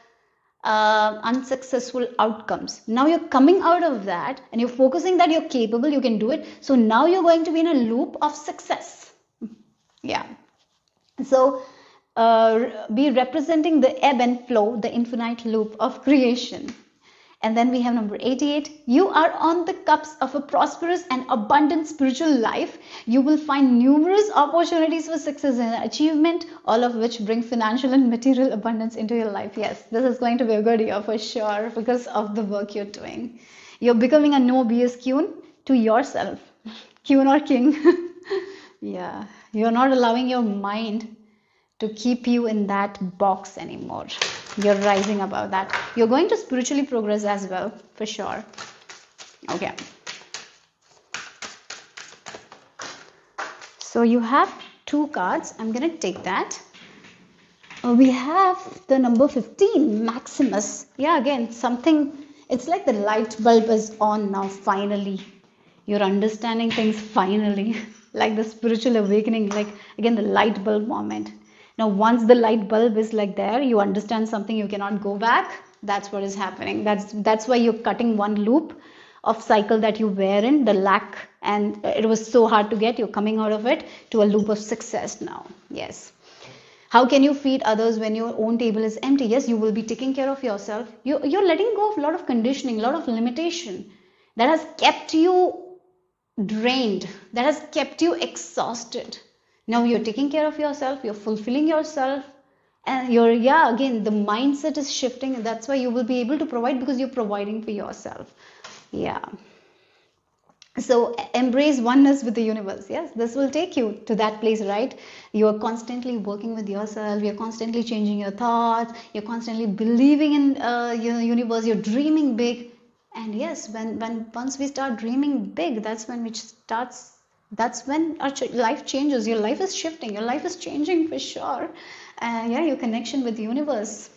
unsuccessful outcomes. Now you're coming out of that and you're focusing that you're capable, you can do it. So now you're going to be in a loop of success. Yeah. So be representing the ebb and flow, the infinite loop of creation. And then we have number 88. You are on the cups of a prosperous and abundant spiritual life. You will find numerous opportunities for success and achievement, all of which bring financial and material abundance into your life. Yes, this is going to be a good year for sure because of the work you're doing. You're becoming a no BS queen to yourself. Queen or king. Yeah, you're not allowing your mind to keep you in that box anymore. You're rising above that. You're going to spiritually progress as well, for sure. Okay. So you have 2 cards. I'm going to take that. We have the number 15, Maximus. Yeah, again, something It's like the light bulb is on now, finally. You're understanding things finally. Like the spiritual awakening, like again, the light bulb moment. Now, once the light bulb is like there, you understand something, you cannot go back. That's what is happening. That's why you're cutting one loop of cycle that you were in, the lack, and it was so hard to get. You're coming out of it to a loop of success now. Yes. How can you feed others when your own table is empty? Yes, you will be taking care of yourself. You're letting go of a lot of conditioning, a lot of limitation that has kept you drained, that has kept you exhausted. Now you're taking care of yourself, you're fulfilling yourself, and yeah, again, the mindset is shifting, and that's why you will be able to provide, because you're providing for yourself. Yeah. So embrace oneness with the universe. Yes, this will take you to that place, right? You are constantly working with yourself, you're constantly changing your thoughts, you're constantly believing in your universe, you're dreaming big. And yes, when once we start dreaming big, that's when our life changes. Your life is shifting, your life is changing for sure. And yeah, your connection with the universe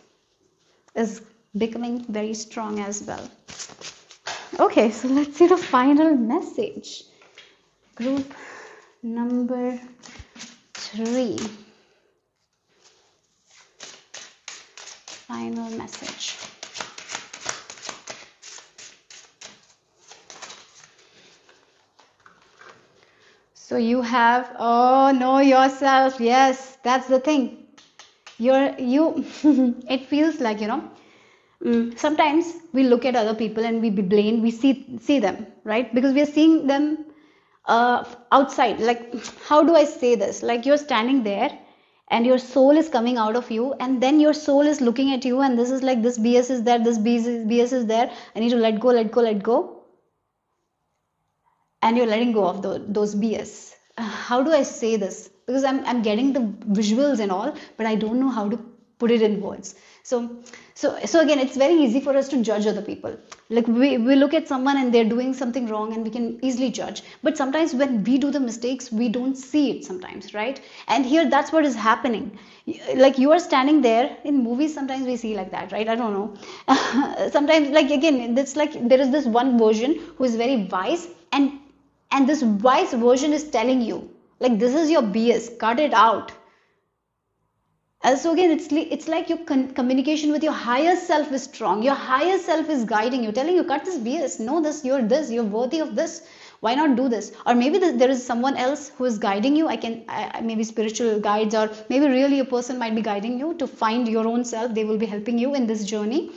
is becoming very strong as well. Okay, so let's see the final message. Group number 3. Final message. So you have, know yourself. Yes, that's the thing. It feels like, sometimes we look at other people and we be blind, we see them, right? Because we are seeing them outside. Like, how do I say this? Like, you're standing there and your soul is coming out of you, and then your soul is looking at you, and this is like, this BS is there, this BS is there. I need to let go, let go, let go. And you're letting go of those BS. How do I say this? Because I'm getting the visuals and all, but I don't know how to put it in words. So again, it's very easy for us to judge other people. Like, we look at someone and they're doing something wrong and we can easily judge. But sometimes when we do the mistakes, we don't see it sometimes, right? And here, that's what is happening. Like, you are standing there. In movies, sometimes we see like that, right? I don't know. Sometimes, like, again, it's like there is this one version who is very wise, and this wise version is telling you, like, this is your BS, cut it out. So again, it's like your communication with your higher self is strong. Your higher self is guiding you, telling you, cut this BS. No, you're worthy of this. Why not do this? Or maybe there is someone else who is guiding you. Maybe spiritual guides, or maybe really a person might be guiding you to find your own self. They will be helping you in this journey.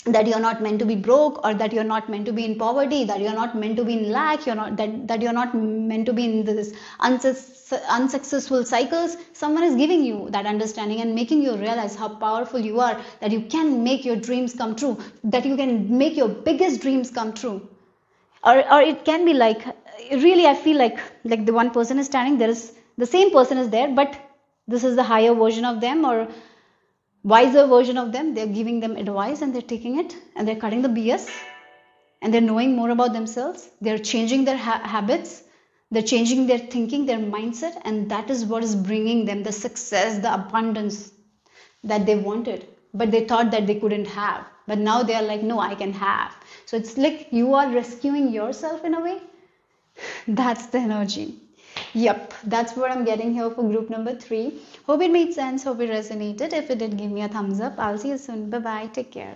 That you're not meant to be broke, or that you're not meant to be in poverty, that you're not meant to be in lack, that you're not meant to be in this unsuccessful cycles. Someone is giving you that understanding and making you realize how powerful you are, that you can make your dreams come true, that you can make your biggest dreams come true. Or it can be like, really, I feel like the one person is standing there, is the same person is there, but this is the higher version of them, or wiser version of them. They're giving them advice, and they're taking it, and they're cutting the BS, and they're knowing more about themselves. They're changing their habits, they're changing their thinking, their mindset, and that is what is bringing them the success, the abundance that they wanted, but they thought that they couldn't have. But now they are like, no, I can have. So it's like you are rescuing yourself in a way. That's the energy. Yep, that's what I'm getting here for group number 3. Hope it made sense, hope it resonated. If it did, give me a thumbs up. I'll see you soon. Bye bye, take care.